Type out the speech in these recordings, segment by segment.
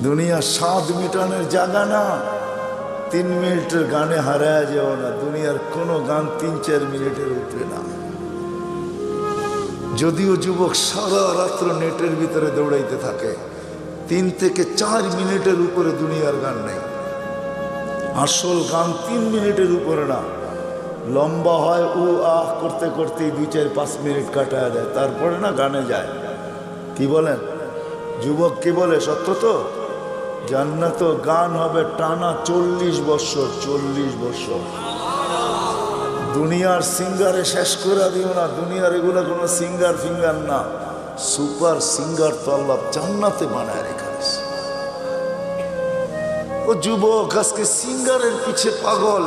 দুনিয়া স্বাদ মিটানোর জায়গা না। 3 মিনিটের গানে হারায় যাও না। দুনিয়ার কোনো গান 3-4 মিনিটের উপরে না। যদিও যুবক সারা রাত্র নেটের ভিতরে দৌড়াইতে থাকে, 3 থেকে 4 মিনিটের উপরে দুনিয়ার গান নেই। আসল গান 3 মিনিটের উপরে না। লম্বা হয় উ আহ করতে করতে 2-4-5 মিনিট কাটায় দেয়, তারপরে না গানে যায়। কি বলেন যুবক, কি বলে? সত্য তো। জান্নাত গান হবে টানা 40 বছর। 40 বছর। দুনিয়ার সিঙ্গারে শেষ করে দিও না। দুনিয়ার এগুলো কোনো সিঙ্গার ফিঙ্গার না, সুপার সিঙ্গার তো আল্লাহ জান্নাতে বানায় রেখেছে। ও যুবক, আজকে সিঙ্গারের পিছে পাগল।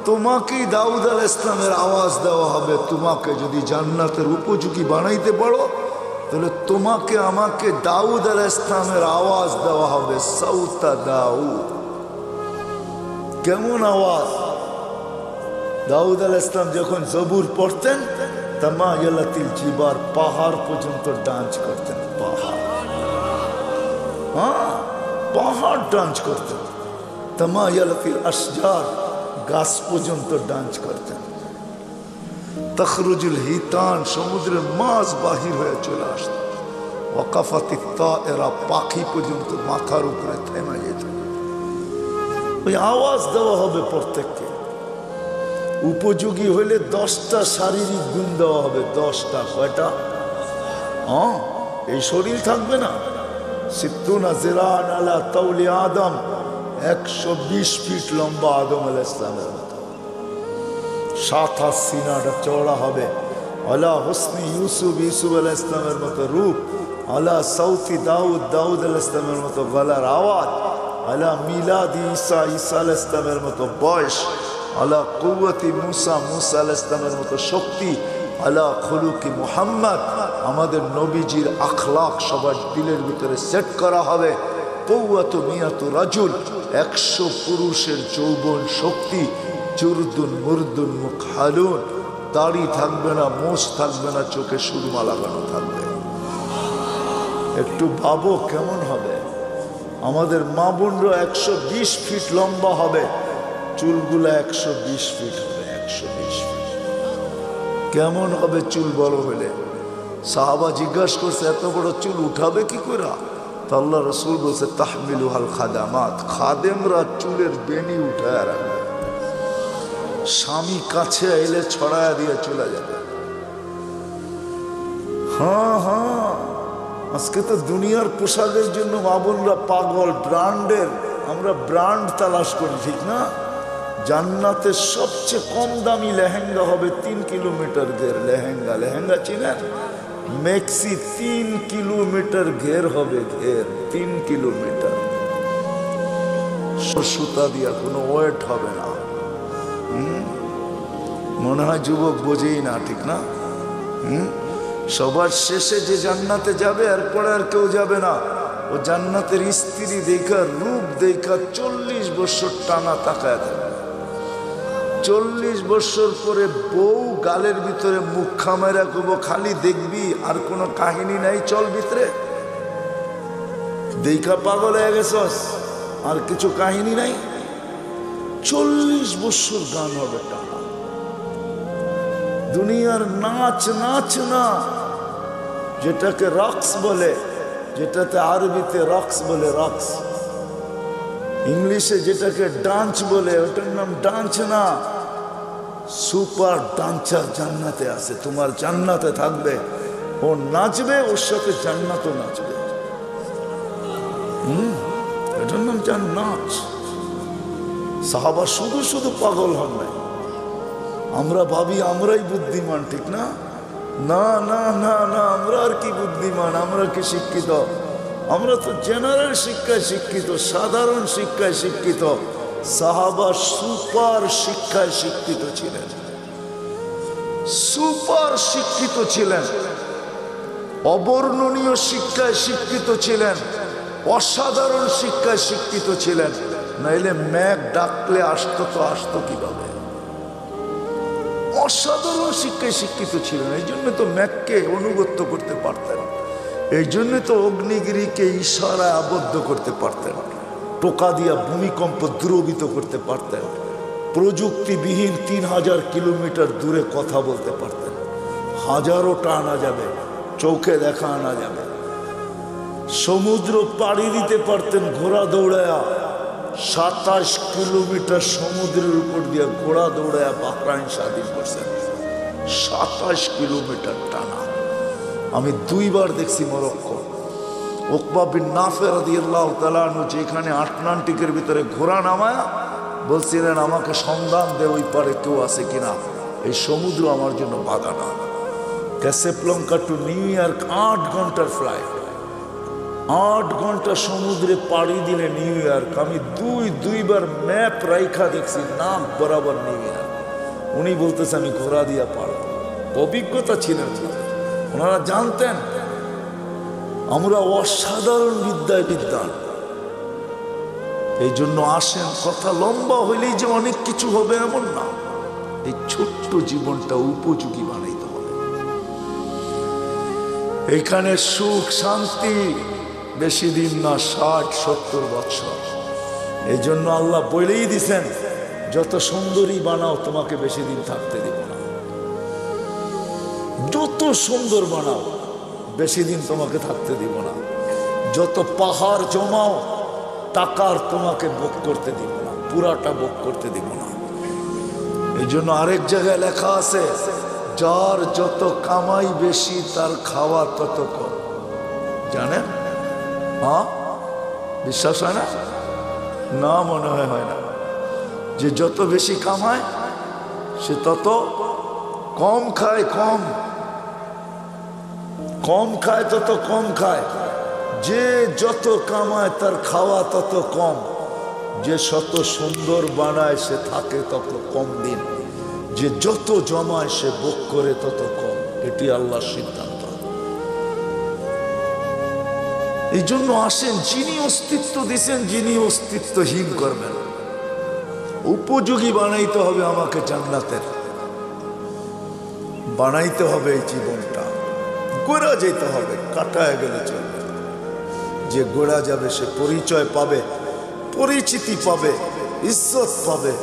তোমাকেই দাউদ আলাইহিস সালামের আওয়াজ দেওয়া হবে। তোমাকে যদি জান্নাতের উপযোগী বানাইতে পারো, তাহলে তোমাকে আমাকে দাউদ আলাইহিস সালামের আওয়াজ দেওয়া হবে। সাউতা দাউদ। কেমন আওয়াজ? দাউদ আলাইহিস সালাম যখন জবুর পড়তেন, তামায়ালাতিল জিবার, পাহাড় পর্যন্ত ডান্স করতেন। পাহাড়, হ্যাঁ, পাহাড় ডান্স করতেন। তামায়ালাতিল আশজার, গাছ পর্যন্ত ডান্স করতেন। তখরুজুল হিতান, সমুদ্রের মাছ বাহির হয়ে চলে আসত। ওয়াকাফাতিত তায়েরা, পাখি পর্যন্ত মাথার উপরে থেমে যেত। ওই আওয়াজ দেওয়া হবে প্রত্যেককে। উপযোগী হইলে 10টা শারীরিক গুণ দেওয়া হবে। 10টা। কয়টা? হ্যাঁ, এই শরীর থাকবে না। সিত্তুনা জিরান আলা তাওলি আদম, 120 ফিট লম্বা আদম আলাইহিস সালামের মতো। 7 হাত সিনাটা চওড়া হবে। আলা হুসনি ইউসুফ, ইউসুফ আলাইহিস সালামের মতো রূপ। আলা সাউতি দাউদ, দাউদ আলাইহিস সালামের মতো গলার আওয়াজ। আলা মিলাদি ঈসা, ঈসা আলাইহিস সালামের মতো বয়স। আলা কুওয়াতি মুসা, মুসা আলাইহিস সালামের মতো শক্তি। আলা খুলুকি মুহাম্মদ, আমাদের নবীজির আখলাক সবার দিলের ভিতরে সেট করা হবে। কুওয়াতু মিয়াতু রাজুল, 100 পুরুষের যৌবন শক্তি। জুরদুন মুরদুন মুকহালুন, দাড়ি থাকবে না, মোষ থাকবে না, চোখে সুরমা লাগানো থাকবে। একটু ভাবো কেমন হবে। আমাদের মা বোনরা 120 ফিট লম্বা হবে, চুলগুলা 120 ফিট হবে। 120 ফিট কেমন হবে চুল বড় হলে? সাহাবা জিজ্ঞাসা করছে, এত বড় চুল উঠাবে কি করে? তো আল্লাহ রসুল বলছে, তাহমিলুহাল খাদামাত, খাদেমরা চুলের বেনি উঠায় রাখবে। স্বামী কাছে এলে ছড়ায় দিয়ে চলে যাবে। হ্যাঁ হ্যাঁ, আজকে তো দুনিয়ার পোশাকের জন্য মা বোনরা পাগল। ব্র্যান্ডের, আমরা ব্র্যান্ড তালাশ করি, ঠিক না? জান্নাতের সবচেয়ে কম দামি লেহেঙ্গা হবে 3 কিলোমিটার ঘের। লেহেঙ্গা, লেহেঙ্গা চিনেন? মেক্সি 3 কিলোমিটার ঘের হবে। ঘের 3 কিলোমিটার। সুতা দিয়া, কোনো ওয়েট হবে না। মনে হয় যুবক বোঝেই না, ঠিক না? সবার শেষে যে জান্নাতে যাবে, এরপরে আর কেউ যাবে না। ও জান্নাতের স্ত্রী দেখা, রূপ দেখা 40 বছর টানা তাকায় থাকবে। 40 বছর পরে বউ গালের ভিতরে মুখ খামাইরা কব, খালি দেখবি, আর কোনো কাহিনী নাই, চল ভিতরে। দেখা পাগল হয়ে গেছস, আর কিছু কাহিনী নাই। 40 বছর গান হবে টানা। দুনিয়ার নাচ, নাচ না, যেটাকে রক্স বলে, যেটাতে আরবিতে রক্স বলে, রক্স। ইংলিশে যেটাকে ডান্স বলে, ওটার নাম ডান্স না। সুপার ডান্সার জান্নাতে আছে। তোমার জান্নাতে থাকবে, ও নাচবে, ওর সাথে জান্নাতও নাচবে। এটার নাম জান্নাত। সাহাবা শুধু শুধু পাগল হন নাই। আমরা ভাবি আমরাই বুদ্ধিমান, ঠিক না? না না না না, আমরা আর কি বুদ্ধিমান, আমরা কি শিক্ষিত? আমরা তো জেনারেল শিক্ষায় শিক্ষিত, সাধারণ শিক্ষায় শিক্ষিত। সাহাবা সুপার শিক্ষায় শিক্ষিত ছিলেন, সুপার শিক্ষিত ছিলেন, অবর্ণনীয় শিক্ষায় শিক্ষিত ছিলেন, অসাধারণ শিক্ষায় শিক্ষিত ছিলেন। নাইলে ম্যাক ডাকলে আসতো তো আসতো কিভাবে? অসাধারণ শিক্ষায় শিক্ষিত ছিলেন, এই জন্য তো ম্যাককে অনুগত্য করতে পারতেন। এই জন্য তো অগ্নিগিরিকে ইশারায় আবদ্ধ করতে পারতেন, টোকা দিয়া ভূমিকম্প দ্রবিত করতে পারতেন, প্রযুক্তিবিহীন 3000 কিলোমিটার দূরে কথা বলতে পারতেন, হাজারোটা আনা যাবে, চোখে দেখা আনা যাবে, সমুদ্র পাড়ি দিতে পারতেন ঘোড়া দৌড়ায়া, 27 কিলোমিটার সমুদ্রের উপর দিয়ে ঘোড়া দৌড়ায়া বাহরাইন স্বাধীন করছেন, 27 কিলোমিটার টানা। আমি 2 বার দেখছি মরক্কো। উকবা বিন নাফে রাদিয়াল্লাহু তাআলা আনহু যেখানে আটলান্টিকের ভিতরে ঘোড়া নামায়া বলছিলেন, আমাকে সন্ধান দে ওই পারে কেউ আছে কিনা, এই সমুদ্র আমার জন্য বাধা না। ক্যাসাব্লাঙ্কা টু নিউ ইয়র্ক 8 ঘন্টার ফ্লাইট, 8 ঘন্টা সমুদ্রে পাড়ি দিলে নিউ ইয়র্ক। আমি দুইবার ম্যাপ রাইখা দেখছি, নাম বরাবর নিউ ইয়র্ক। উনি বলতেছে আমি ঘোড়া দিয়া পারব, অভিজ্ঞতা ছিলেন, ওনারা জানতেন আমরা অসাধারণ বিদ্যায় বিদ্যান। এই জন্য আসেন, কথা লম্বা হইলেই যে অনেক কিছু হবে এমন না, এই ছোট্ট জীবনটা উপযোগী বানাইতে হবে। এখানে সুখ শান্তি বেশি দিন না, 60-70 বছর। এই জন্য আল্লাহ বলেই দিছেন, যত সুন্দরী বানাও তোমাকে বেশি দিন থাকতে দিব না, যত সুন্দর বানাও বেশি দিন তোমাকে থাকতে দিব না, যত পাহাড় জমাও টাকার তোমাকে ভোগ করতে দিব না, পুরাটা ভোগ করতে দিব না। এই জন্য আরেক জায়গায় লেখা আছে, যার যত কামাই বেশি তার খাওয়া তত কম। জানেন? হ্যাঁ, বিশ্বাস হয় না? না, মনে হয় না। যে যত বেশি কামায় সে তত কম খায়, কম খায় তত কম খায়। যে যত কামায় তার খাওয়া তত কম, যে শত সুন্দর বানায় সে থাকে তত কম দিন, যে যত জমায় সে ভোগ করে তত কম। এটি আল্লাহর সিদ্ধান্ত। এই জন্য আসেন, যিনি অস্তিত্ব দিছেন, যিনি অস্তিত্বহীন করবেন, উপযোগী বানাইতে হবে আমাকে জান্নাতের, বানাইতে হবে এই জীবনটা। গোড়া যেতে হবে, কাটায় গেলে চলবে। যে গোড়া যাবে সে পরিচয় পাবে, পরিচিতি পাবে, ইজ্জত পাবে,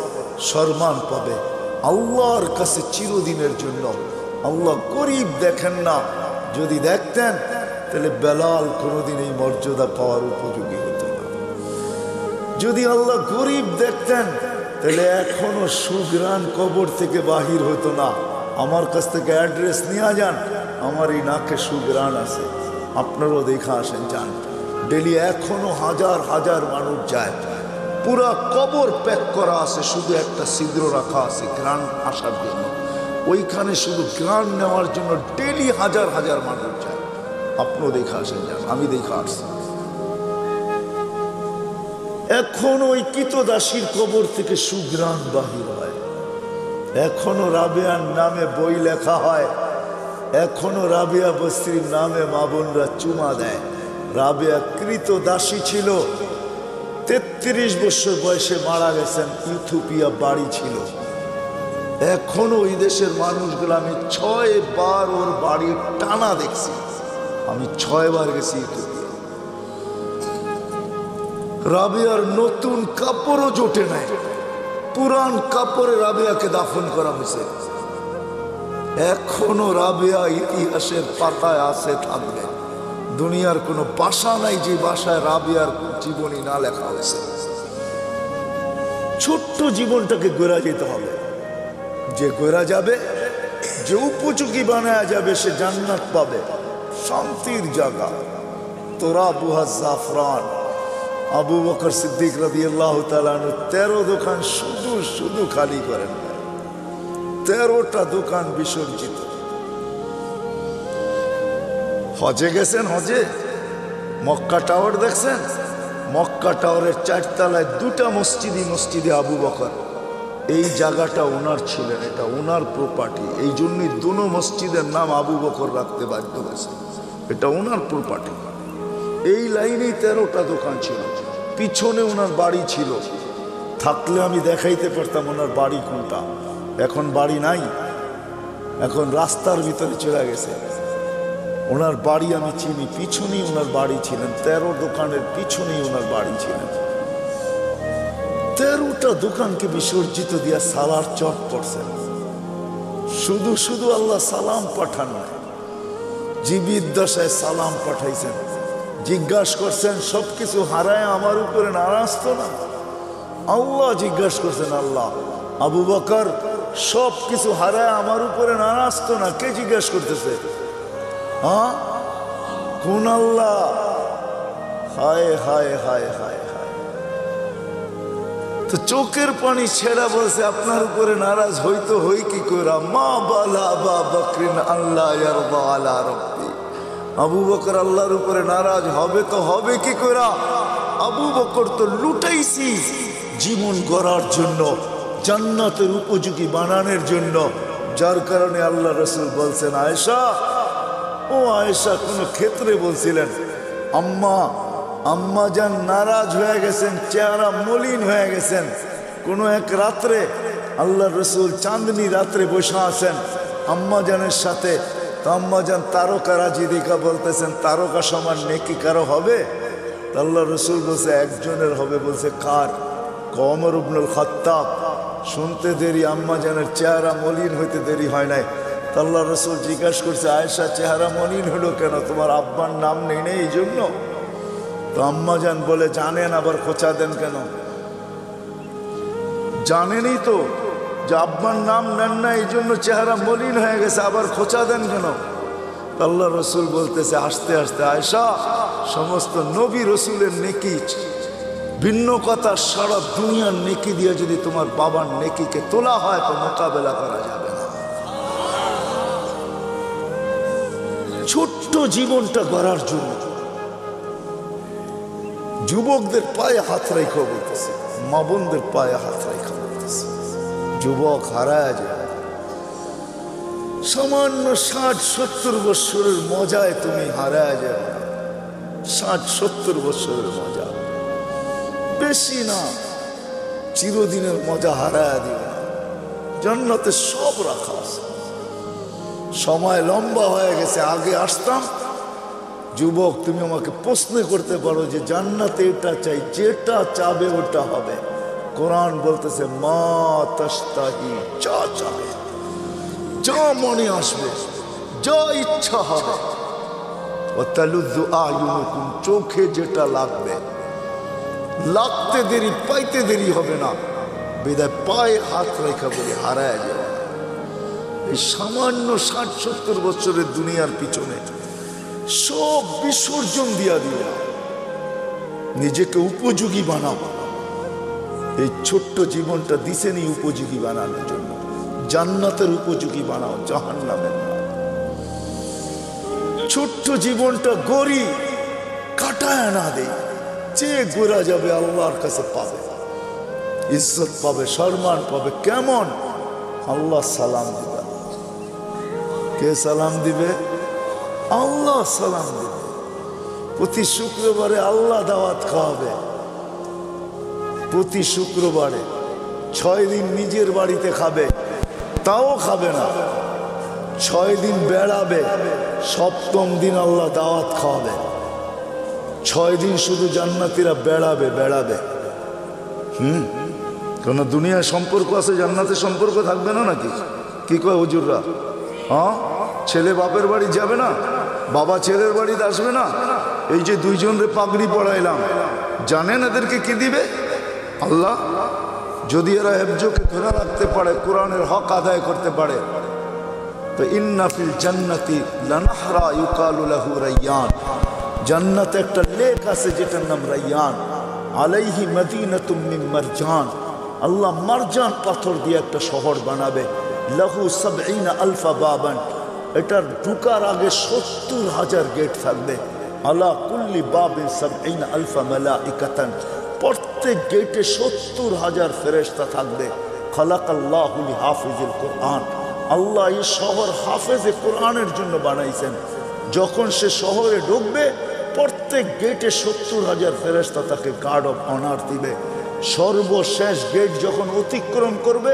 সম্মান পাবে আল্লাহর কাছে চিরদিনের জন্য। আল্লাহ গরিব দেখেন না, যদি দেখতেন তাহলে বেলাল কোনোদিন এই মর্যাদা পাওয়ার উপযোগী হতো না। যদি আল্লাহ গরিব দেখতেন তাহলে এখনো সুগ্রাণ কবর থেকে বাহির হতো না। আমার কাছ থেকে অ্যাড্রেস নিয়ে যান, আমার এই নাকে সুগ্রাণ আছে, আপনারাও দেখা আসেন, যান। ডেলি এখনো হাজার হাজার মানুষ যায়, পুরা কবর প্যাক করা আছে, শুধু একটা ছিদ্র রাখা আছে গ্রাণ আসার জন্য। ওইখানে শুধু গ্রাণ নেওয়ার জন্য ডেলি হাজার হাজার মানুষ যায়। আপনিও দেখা আসেন, যান, আমি দেখা আসছি। এখন ওই কিতদাসীর কবর থেকে সুগ্রাণ বাহির হয়, এখনো রাবেয়ার নামে বই লেখা হয়, এখনো রাবেয়া বস্তির নামে মা বোনরা চুমা দেয়। রাবেয়া কৃতদাসী ছিল, 33 বছর বয়সে মারা গেছেন, ইথিওপিয়া বাড়ি ছিল। এখনো ওই দেশের মানুষগুলো, আমি 6 বার ওর বাড়ির টানা দেখছি, আমি 6 বার গেছি ইথিওপিয়া। রাবেয়ার নতুন কাপড়ও জোটে নাই, পুরান কাপড়ে রাবেয়াকে দাফন করা হয়েছে। এখনো রাবেয়া ইতিহাসের পাতায় আছে, থাকবে। দুনিয়ার কোনো ভাষা নাই যে ভাষায় রাবেয়ার জীবনী না লেখা হয়েছে। ছোট্ট জীবনটাকে গড়া যেতে হবে, যে গড়া যাবে, যে উপযোগী বানায়া যাবে, সে জান্নাত পাবে, শান্তির জায়গা। তোরাবুহা জাফরান। আবু বকর সিদ্দিক রাদিয়াল্লাহু তাআলা আনহু 13 দোকান শুধু খালি করেন, 13টা দোকান বিসর্জিত। হজে গেছেন, হজে মক্কা টাওয়ার দেখছেন? মক্কা টাওয়ারের 4 তলায় 2টা মসজিদে আবু বকর, এই জায়গাটা ওনার ছিলেন, এটা ওনার প্রপার্টি। এই জন্যই দুনো মসজিদের নাম আবু বকর রাখতে বাধ্য হয়েছে, এটা ওনার প্রপার্টি। এই লাইনেই 13টা দোকান ছিল, পিছনে ওনার বাড়ি ছিল। থাকলে আমি দেখাইতে পারতাম ওনার বাড়ি কোনটা। এখন বাড়ি নাই, এখন রাস্তার ভিতরে চলে গেছে। ওনার বাড়ি আমি চিনি, পিছনেই ওনার বাড়ি ছিলেন, 13 দোকানের পিছনেই ওনার বাড়ি ছিলেন। 13টা দোকানকে বিসর্জিত দিয়া সালার চট পড়ছেন। শুধু শুধু আল্লাহ সালাম পাঠান না, জীবিত দশায় সালাম পাঠাইছেন। জিজ্ঞাসা করছেন সবকিছু হারায় আমার উপরে নারাজ তো না? আল্লাহ জিজ্ঞাসা করছেন, আল্লাহ আবু বকর সবকিছু হারায় আমার উপরে নারাজ তো না? কে জিজ্ঞাসা করতেছে? হ্যাঁ, কোন আল্লাহ? হায় হায় হায় হায় হায়। তো চোখের পানি ছেড়া বলছে আপনার উপরে নারাজ হইতো হই কি কইরা? মা বালা আবা বকরিন আল্লাহ ইয়ারদা আলা রাব্বি। আবু বকর আল্লাহর উপরে নারাজ হবে তো হবে কি কইরা? আবু বকর তো লুটাইছি জীবন গড়ার জন্য, জান্নাতের উপযোগী বানানোর জন্য, যার কারণে আল্লাহ রাসূল বলছেন, আয়েশা ও আয়েশা, কোন ক্ষেত্রে বলছিলেন আম্মা জান নারাজ হয়ে গেছেন, চেহারা মলিন হয়ে গেছেন। কোনো এক রাত্রে আল্লাহ রসুল চাঁদনি রাত্রে বসে আছেন আম্মা জানের সাথে। তো আম্মা জান তারকা রাজি দেখা বলতেছেন, তারকা সমান নেকি কারো হবে? আল্লাহ রসুল বলছে একজনের হবে। বলছে কার? ওমর ইবনুল খাত্তাব। শুনতে দেরি, আম্মা জানের চেহারা মলিন হইতে দেরি হয় নাই। আল্লাহ রসুল জিজ্ঞাসা করছে, আয়েশা চেহারা মলিন হলো কেন? তোমার আব্বার নাম নেই নেই এই জন্য? তো আম্মা জান বলে, জানেন আবার খোঁচা দেন কেন? জানেনই তো যে আব্বার নাম নেন না, এই জন্য চেহারা মলিন হয়ে গেছে, আবার খোঁচা দেন কেন? আল্লাহ রসুল বলতেছে আস্তে আস্তে, আয়েশা সমস্ত নবী রসুলের নেকি ভিন্ন কথা, সারা দুনিয়ার নেকি দিয়ে যদি তোমার বাবার নেকিকে তোলা হয় তো মোকাবেলা করা যাবে না। ছোট্ট জীবনটা গড়ার জন্য যুবকদের পায়ে হাত রেখা বলতেছে, মা বোনদের পায়ে হাত রেখা বলতেছে, যুবক হারায় যায়। সামান্য 60-70 বছরের মজায় তুমি হারায় যাবে। 60-70 বছরের মজা বেশি না, চিরদিনের মজা হারায় দিবে না। জান্নাতে সব রাখা আছে। সময় লম্বা হয়ে গেছে, আগে আসতাম। যুবক তুমি আমাকে প্রশ্ন করতে পারো যে জান্নাতে এটা চাই, যেটা চাবে ওটা হবে। কোরআন বলতেছে মা তাশতাহি, যা চাবে, যা মনে আসবে, যা ইচ্ছা হবে। ওয়াতালুযু আয়ুনুকুম, চোখে যেটা লাগবে, লাগতে দেরি পাইতে দেরি হবে না। বিদায় পায়ে হাত রেখা বলে হারায় যাবে। এই সামান্য 60-70 বছরের দুনিয়ার পিছনে সব বিসর্জন দিয়া দিয়ে নিজেকে উপযোগী বানাবো। এই ছোট্ট জীবনটা দিছেনি উপযোগী বানানোর জন্য। জান্নাতের উপযোগী বানাও, জাহান্নামের না। ছোট্ট জীবনটা গড়ি, কাটায় না দেই, চেয়ে গোরা যাবে, আল্লাহর কাছে পাবে, ইজ্জত পাবে, সম্মান পাবে। কেমন? আল্লাহ সালাম দিবে। কে সালাম দিবে? আল্লাহ সালাম দিবে। প্রতি শুক্রবারে আল্লাহ দাওয়াত খাওয়াবে। প্রতি শুক্রবারে 6 দিন নিজের বাড়িতে খাবে, তাও খাবে না। 6 দিন বেড়াবে, 7ম দিন আল্লাহ দাওয়াত খাওয়াবে। 6 দিন শুধু জান্নাতীরা বেড়াবে বেড়াবে। কোন দুনিয়ার সম্পর্ক আছে, জান্নাতের সম্পর্ক থাকবে না নাকি? কি কয় হুজুররা? হ্যাঁ, ছেলে বাপের বাড়ি যাবে না, বাবা ছেলের বাড়িতে আসবে না। এই যে 2 জনরে পাগড়ি পড়াইলাম, জানেন এদেরকে কি দিবে? আল্লাহ। যদি এরা হেফজকে ধরে রাখতে পারে, কোরআনের হক আদায় করতে পারে, তো ইন্না ফিল জান্নাতি লানাহরা ইউকালু লাহু রায়্যান, জান্নাতে একটা লেক আছে যেটার নাম রায়্যান। আলাইহি মদিনাতুম মিন মারজান, আল্লাহ মারজান পাথর দিয়ে একটা শহর বানাবে। লাহু ৭০,০০০ বাবান, এটার ঢুকার আগে ৭০,০০০ গেট থাকবে। আলা কুল্লি বাবিন ৭০,০০০ মালাইকাতান, প্রত্যেক গেটে ৭০,০০০ ফেরেশতা থাকবে। খালাকাল্লাহু লিহাফিজিল কোরআন, আল্লাহ এই শহর হাফেজে কোরআনের জন্য বানাইছেন। যখন সে শহরে ঢুকবে, প্রত্যেক গেটে ৭০,০০০ ফেরেশতা তাকে গার্ড অফ অনার দিবে। সর্বশেষ গেট যখন অতিক্রম করবে,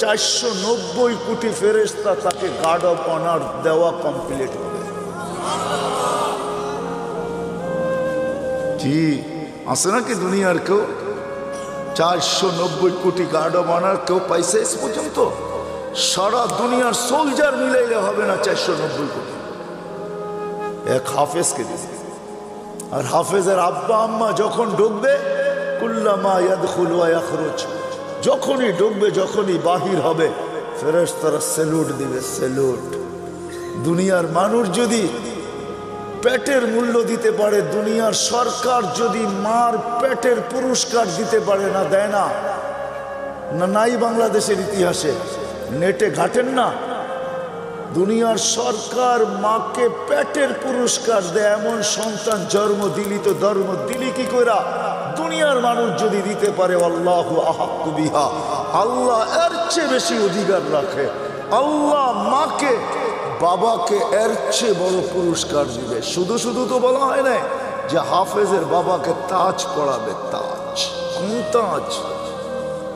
490 কোটি ফেরেশতা তাকে গার্ড অফ অনার দেওয়া কমপ্লিট হবে। জি, আছে নাকি দুনিয়ার কেউ 490 কোটি গার্ড বানার কেউ পাইছে এস পর্যন্ত? সারা দুনিয়ার সোলজার মিলাইলে হবে না 490 কোটি। এক হাফেজকে দিছে, আর হাফেজের আব্বা আম্মা যখন ঢুকবে, কুল্লামা ইয়াদখুলু ওয়া ইয়াখরুজ, যখনই ঢুকবে যখনই বাহির হবে ফেরেশতারা স্যালুট দিবে, স্যালুট। দুনিয়ার মানুষ যদি পেটের মূল্য দিতে পারে, দুনিয়ার সরকার যদি মার পেটের পুরস্কার দিতে পারে, না দেয় না? না নাই বাংলাদেশের ইতিহাসে নেটে ঘাটেন না? দুনিয়ার সরকার মাকে পেটের পুরস্কার দেয়, এমন সন্তান জন্ম দিলি তো ধর্ম দিলি কি কইরা? দুনিয়ার মানুষ যদি দিতে পারে, আল্লাহু আহাক্কু বিহা, আল্লাহ এর চেয়ে বেশি অধিকার রাখে। আল্লাহ মাকে বাবাকে এর চেয়ে বড় পুরস্কার দিবে। শুধু শুধু তো বলা হয় না যে হাফেজের বাবাকে তাজ পড়াবে, তাজ। কোন তাজ?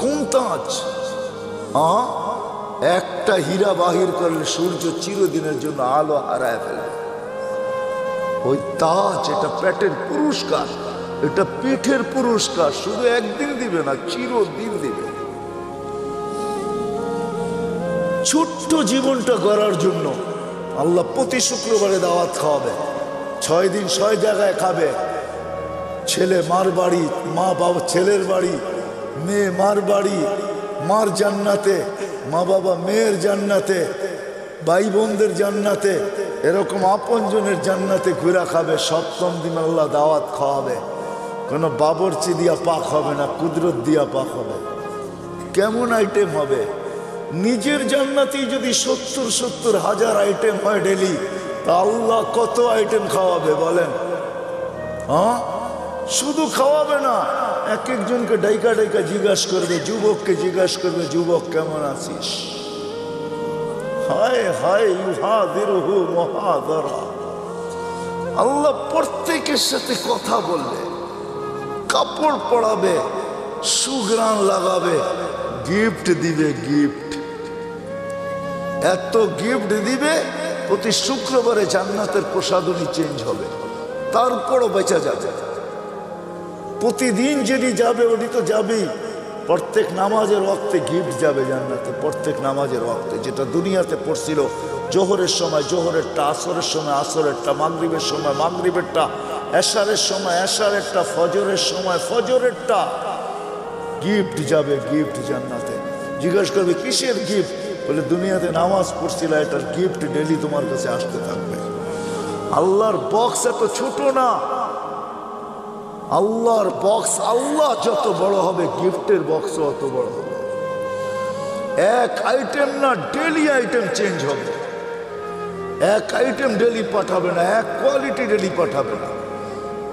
কোন তাজ? একটা হীরা বাহির করলে সূর্য চিরদিনের জন্য আলো হারায় ফেলবে। ওই তাজ, এটা পেটের পুরস্কার, এটা পিঠের পুরস্কার। শুধু একদিন দিবে না, চিরদিন দিবে। ছোট্ট জীবনটা গড়ার জন্য আল্লাহ প্রতি শুক্রবারে দাওয়াত খাওয়াবে। 6 দিন 6 জায়গায় খাবে। ছেলে মার বাড়ি, মা বাবা ছেলের বাড়ি, মেয়ে মার বাড়ি, মার জান্নাতে, মা বাবা মেয়ের জান্নাতে, ভাই বোনদের জান্নাতে, এরকম আপনজনের জান্নাতে ঘুরা খাবে। 7ম দিন আল্লাহ দাওয়াত খাওয়াবে। কোনো বাবরচি দিয়া পাক হবে না, কুদরত দিয়া পাক হবে। কেমন আইটেম হবে? নিজের জান্নাতেই যদি 70 হাজার আইটেম হয় ডেলি, তা আল্লাহ কত আইটেম খাওয়াবে বলেন? শুধু খাওয়াবে না, এক একজনকে ডাইকা ডাইকা জিজ্ঞাসা করবে, যুবককে জিজ্ঞাসা করবে, যুবক কেমন আছিস? হায় হায় ইউহাদিরুহু মুহাদারা। আল্লাহ প্রত্যেকের সাথে কথা বলবে, কাপড় পরাবে, সুঘ্রাণ লাগাবে, গিফট দিবে, গিফট। এত গিফট দিবে, প্রতি শুক্রবারে জান্নাতের প্রসাদনী চেঞ্জ হবে। তারপরও বেঁচে যাবে। প্রতিদিন যেটি যাবে ওটি তো যাবেই। প্রত্যেক নামাজের ওয়াক্তে গিফট যাবে জান্নাতে, প্রত্যেক নামাজের ওয়াক্তে। যেটা দুনিয়াতে পড়ছিল জোহরের সময় জোহরেরটা, আসরের সময় আসরেরটা, মাগরিবের সময় মাগরিবেরটা, এশারের সময় এশারেরটা, ফজরের সময় ফজরেরটা। গিফট যাবে, গিফট জান্নাতে। জিজ্ঞাসা করবে কিসের গিফট? বলে দুনিয়াতে নামাজ পড়ছিল, এটার গিফট ডেলি তোমার কাছে আসতে থাকবে। আল্লাহর বক্স এত ছোট না। আল্লাহর বক্স, আল্লাহ যত বড় হবে গিফটের বক্সও অত বড় হবে। এক আইটেম না, ডেলি আইটেম চেঞ্জ হবে। এক আইটেম ডেলি পাঠাবে না, এক কোয়ালিটি ডেলি পাঠাবে না,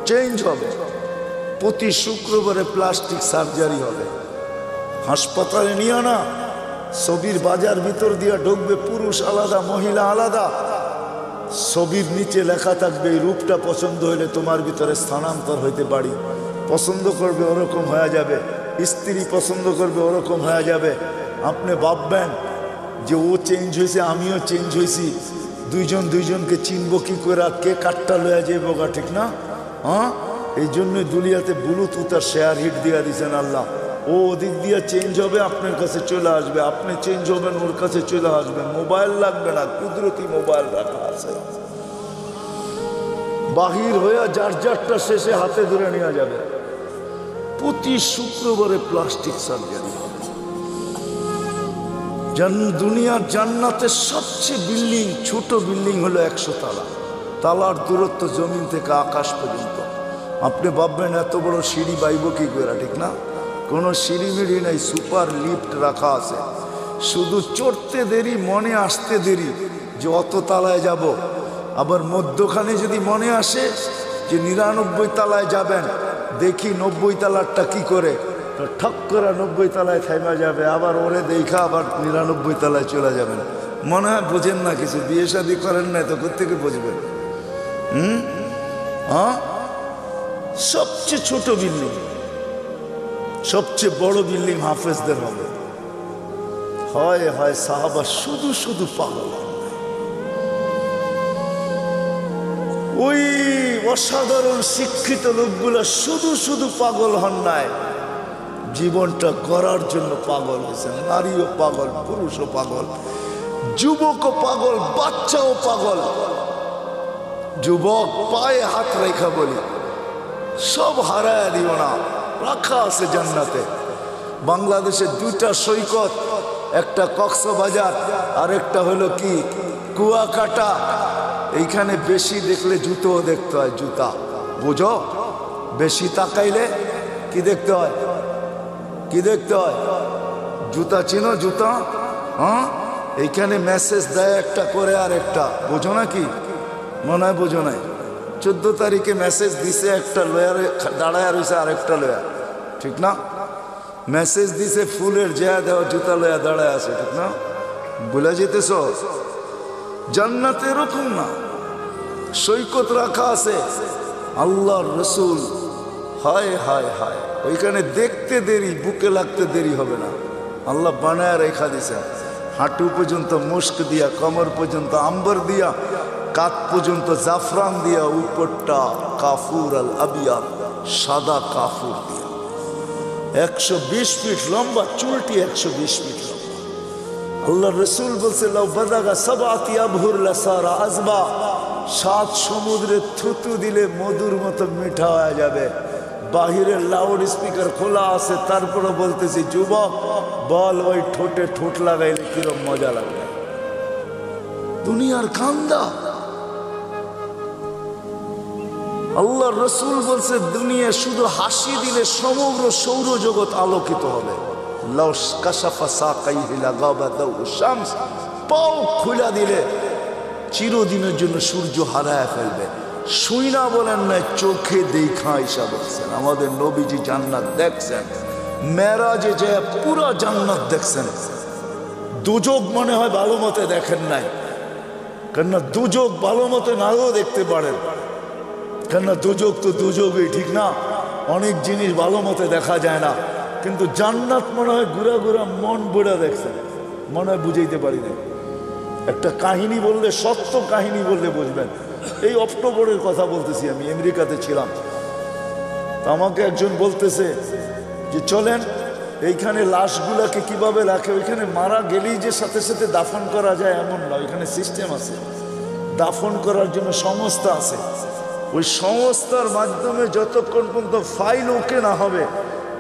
চেঞ্জ হবে। প্রতি শুক্রবারে প্লাস্টিক সার্জারি হবে। হাসপাতালে নিয়ে না, ছবির বাজার ভিতর দিয়ে ঢুকবে, পুরুষ আলাদা মহিলা আলাদা। ছবির নিচে লেখা থাকবে, এই রূপটা পছন্দ হলে তোমার ভিতরে স্থানান্তর হইতে পারি। পছন্দ করবে ওরকম হয়ে যাবে, স্ত্রী পছন্দ করবে ওরকম হয়ে যাবে। আপনি ভাববেন যে ও চেঞ্জ হয়েছে, আমিও চেঞ্জ হয়েছি, দুইজন দুইজনকে চিনবো কি করে? কে কাটটা লয়ে যাইব গা, ঠিক না? এই জন্যই দুনিয়াতে ব্লুটুথ আর শেয়ার হিট দিয়া দিয়েছেন আল্লাহ। ও ওদিক দিয়ে চেঞ্জ হবে, আপনার কাছে চলে আসবে, আপনি চেঞ্জ হবেন, ওর কাছে চলে আসবে। মোবাইল লাগবে না, কুদরতি মোবাইল রাখা আছে। বাহির হয়ে যার যারটা শেষে হাতে ধরে নেওয়া যাবে। প্রতি শুক্রবারে প্লাস্টিক সার্জারি হবে। দুনিয়ার জান্নাতের সবচেয়ে বিল্ডিং, ছোট বিল্ডিং হলো 100 তালা। তালার দূরত্ব জমিন থেকে আকাশ পর্যন্ত। আপনি ভাববেন এত বড় সিঁড়ি বাইব কি করে, ঠিক না? কোনো সিঁড়ি মিড়ি নাই, সুপার লিফট রাখা আছে। শুধু চড়তে দেরি, মনে আসতে দেরি যে অত তালায় যাব। আবার মধ্যখানে যদি মনে আসে যে 99 তালায় যাবেন, দেখি 90 তালারটা কি করে, তো ঠক করে 90 তালায় থাইমা যাবে। আবার ওরে দেখা আবার 99 তালায় চলে যাবেন। মনে হয় বোঝেন না কিছু, বিয়ে শাদী করেন না তো কোত্থেকে বুঝবেন? সবচেয়ে ছোট বিল্ডিং, সবচেয়ে বড় বিল্ডিং হাফেজদের হবে। হয় হয় সাহাবা শুধু শুধু পাগল। ওই অসাধারণ শিক্ষিত লোকগুলো শুধু শুধু পাগল হন নাই, জীবনটা গড়ার জন্য পাগল হয়েছেন। নারীও পাগল, পুরুষও পাগল, যুবকও পাগল, বাচ্চাও পাগল। যুবক পায়ে হাত রেখা বলি, সব হারায় দিও না, রাখা আছে জান্নাতে। বাংলাদেশে দুইটা সৈকত, একটা কক্সবাজার আর একটা হলো কি কুয়াকাটা। এইখানে বেশি দেখলে জুতোও দেখতে হয়, জুতা বুঝো, বেশি তাকাইলে কি দেখতে হয়, কি দেখতে হয়, জুতা চিনো, জুতা। হ্যাঁ, এইখানে মেসেজ দেয় একটা করে আর একটা, বোঝো না কি? মনে হয় বোঝো নাই। 14 তারিখে মেসেজ দিছে, একটা লয়ারে দাঁড়ায় রয়েছে আর একটা লয়া, ঠিক না? মেসেজ দিছে ফুলের জেয়া দেওয়া, জুতা লয়া দাঁড়ায় আছে, ঠিক না? ভুলে যেতেছ? জান্নাতে এরকম না, সৈকত রাখা আছে। আল্লাহর রসুল, হায় হায় হায়, ওইখানে দেখতে দেরি, বুকে লাগতে দেরি হবে না। আল্লাহ বানায় রেখা দিছেন, হাঁটু পর্যন্ত মুস্ক দিয়া, কমর পর্যন্ত আম্বর দিয়া, কাত পর্যন্ত জাফরান দিয়া, উপরটা কাফুর আল আবিয়া, সাদা কাফুর দিয়া। 120 ফিট লম্বা, চুলটি 120 ফিট লম্বা। আল্লাহ রসুল বলছে, লাউ বাদাগা সাবাতি আবহুর লাসারা আজবা, 7 সমুদ্রে থুতু দিলে মধুর মতো মিঠা হয়ে যাবে। বাহিরের লাউড স্পিকার খোলা আছে, তারপরে বলতেছি, যুবক বল, ওই ঠোঁটে ঠোঁট লাগাইলে কিরম মজা লাগবে। দুনিয়ার কান্দা। আল্লাহ রসুল বলছে, দুনিয়া শুধু হাসি দিলে সমগ্র সৌরজগৎ আলোকিত হবে। পাও খুলা দিলে চিরদিনের জন্য সূর্য হারায় ফেলবে। শুই না বলেন না, চোখে দেখা ঈশা বলছেন। আমাদের নবীজি জান্নাত দেখছেন, মেরাজে যে পুরা জান্নাত দেখছেন। দুযোগ মনে হয় ভালো মতে দেখেন নাই, কেননা দুযোগ ভালো মতে নাও দেখতে পারেন, কেননা দুযোগ তো দুযোগই, ঠিক না? অনেক জিনিস ভালো মতে দেখা যায় না, কিন্তু জান্নাত মনে হয় ঘুরা ঘুরা মন বুড়া দেখছেন, মনে হয় বুঝাইতে পারি না। একটা কাহিনী বললে, সত্য কাহিনী বললে বুঝবেন। এই অক্টোবরের কথা বলতেছি, আমি আমেরিকাতে ছিলাম। আমাকে একজন বলতেছে যে চলেন, এইখানে লাশগুলাকে কিভাবে রাখে, ওইখানে মারা গেলেই যে সাথে সাথে দাফন করা যায় এমন না, ওইখানে সিস্টেম আছে, দাফন করার জন্য সংস্থা আছে। ওই সংস্থার মাধ্যমে যতক্ষণ পর্যন্ত ফাইল ওকে না হবে,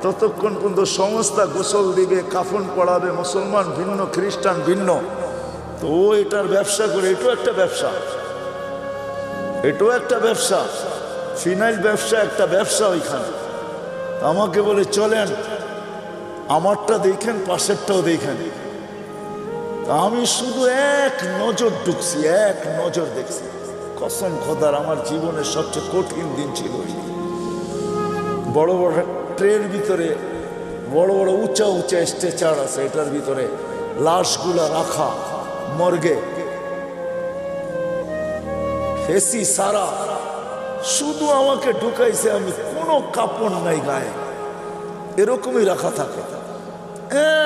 ততক্ষণ পর্যন্ত সংস্থা গোসল দিবে, কাফন পড়াবে। মুসলমান ভিন্ন, খ্রিস্টান ভিন্ন, তো ও এটার ব্যবসা করে। এটাও একটা ব্যবসা, এটাও একটা ব্যবসা, ফিনাইল ব্যবসা, একটা ব্যবসা ওইখানে। আমাকে বলে চলেন, আমারটা দেখেন, পাশেরটাও দেখেন। আমি শুধু এক নজর ঢুকছি, এক নজর দেখছি। কসম খোদার, আমার জীবনের সবচেয়ে কঠিন দিন ছিল। বড় বড় ট্রের ভিতরে বড় বড় উঁচা উঁচা স্ট্রেচার আছে, এটার ভিতরে লাশগুলা রাখা, মর্গে এসি সারা, শুধু আমাকে ঢুকাইছে, আমি কোনো কাপড় নাই গায়ে, এরকমই রাখা থাকে।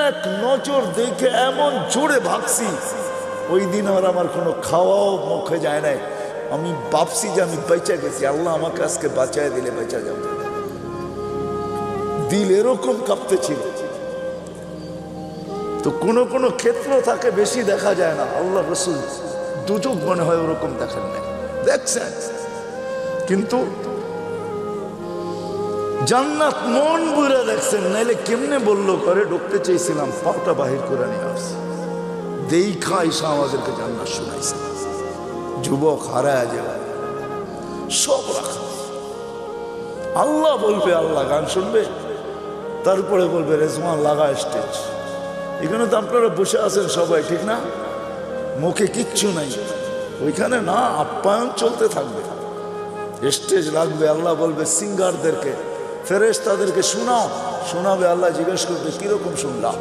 এক নজর দেখে এমন জোরে ভাগছি, ওই দিন আর আমার কোনো খাওয়াও মুখে যায় নাই। আমি ভাবছি যে আমি বেঁচে গেছি, আল্লাহ আমাকে আজকে বাঁচায় দিলে বেঁচে যাবো। দিল এরকম কাঁপতেছিল। তো কোনো কোনো ক্ষেত্র থাকে বেশি দেখা যায় না। আল্লাহ রসুল দুযোগ মনে হয় ওরকম দেখেন না, দেখছেন, কিন্তু জান্নাত মন বুড়া দেখছেন। নাইলে কেমনে বললো করে ঢুকতে চেয়েছিলাম, পাটা বাহির করে নিয়ে আসছে। দেখা ঈশা আমাদেরকে জান্নাত শোনাইছে। যুবক হারায় যাবে, সব রাখা। আল্লাহ বলবে, আল্লাহ গান শুনবে, তারপরে বলবে রেজওয়ান লাগা স্টেজ। এখানে তো আপনারা বসে আছেন সবাই, ঠিক না? মুখে কিচ্ছু নাই, ওইখানে না, আপ্যায়ন চলতে থাকবে, স্টেজ লাগবে। আল্লাহ বলবে সিঙ্গারদেরকে, ফেরেশতাদেরকে শোনাও, শোনাবে। আল্লাহ জিজ্ঞেস করবে কিরকম শুনলাম?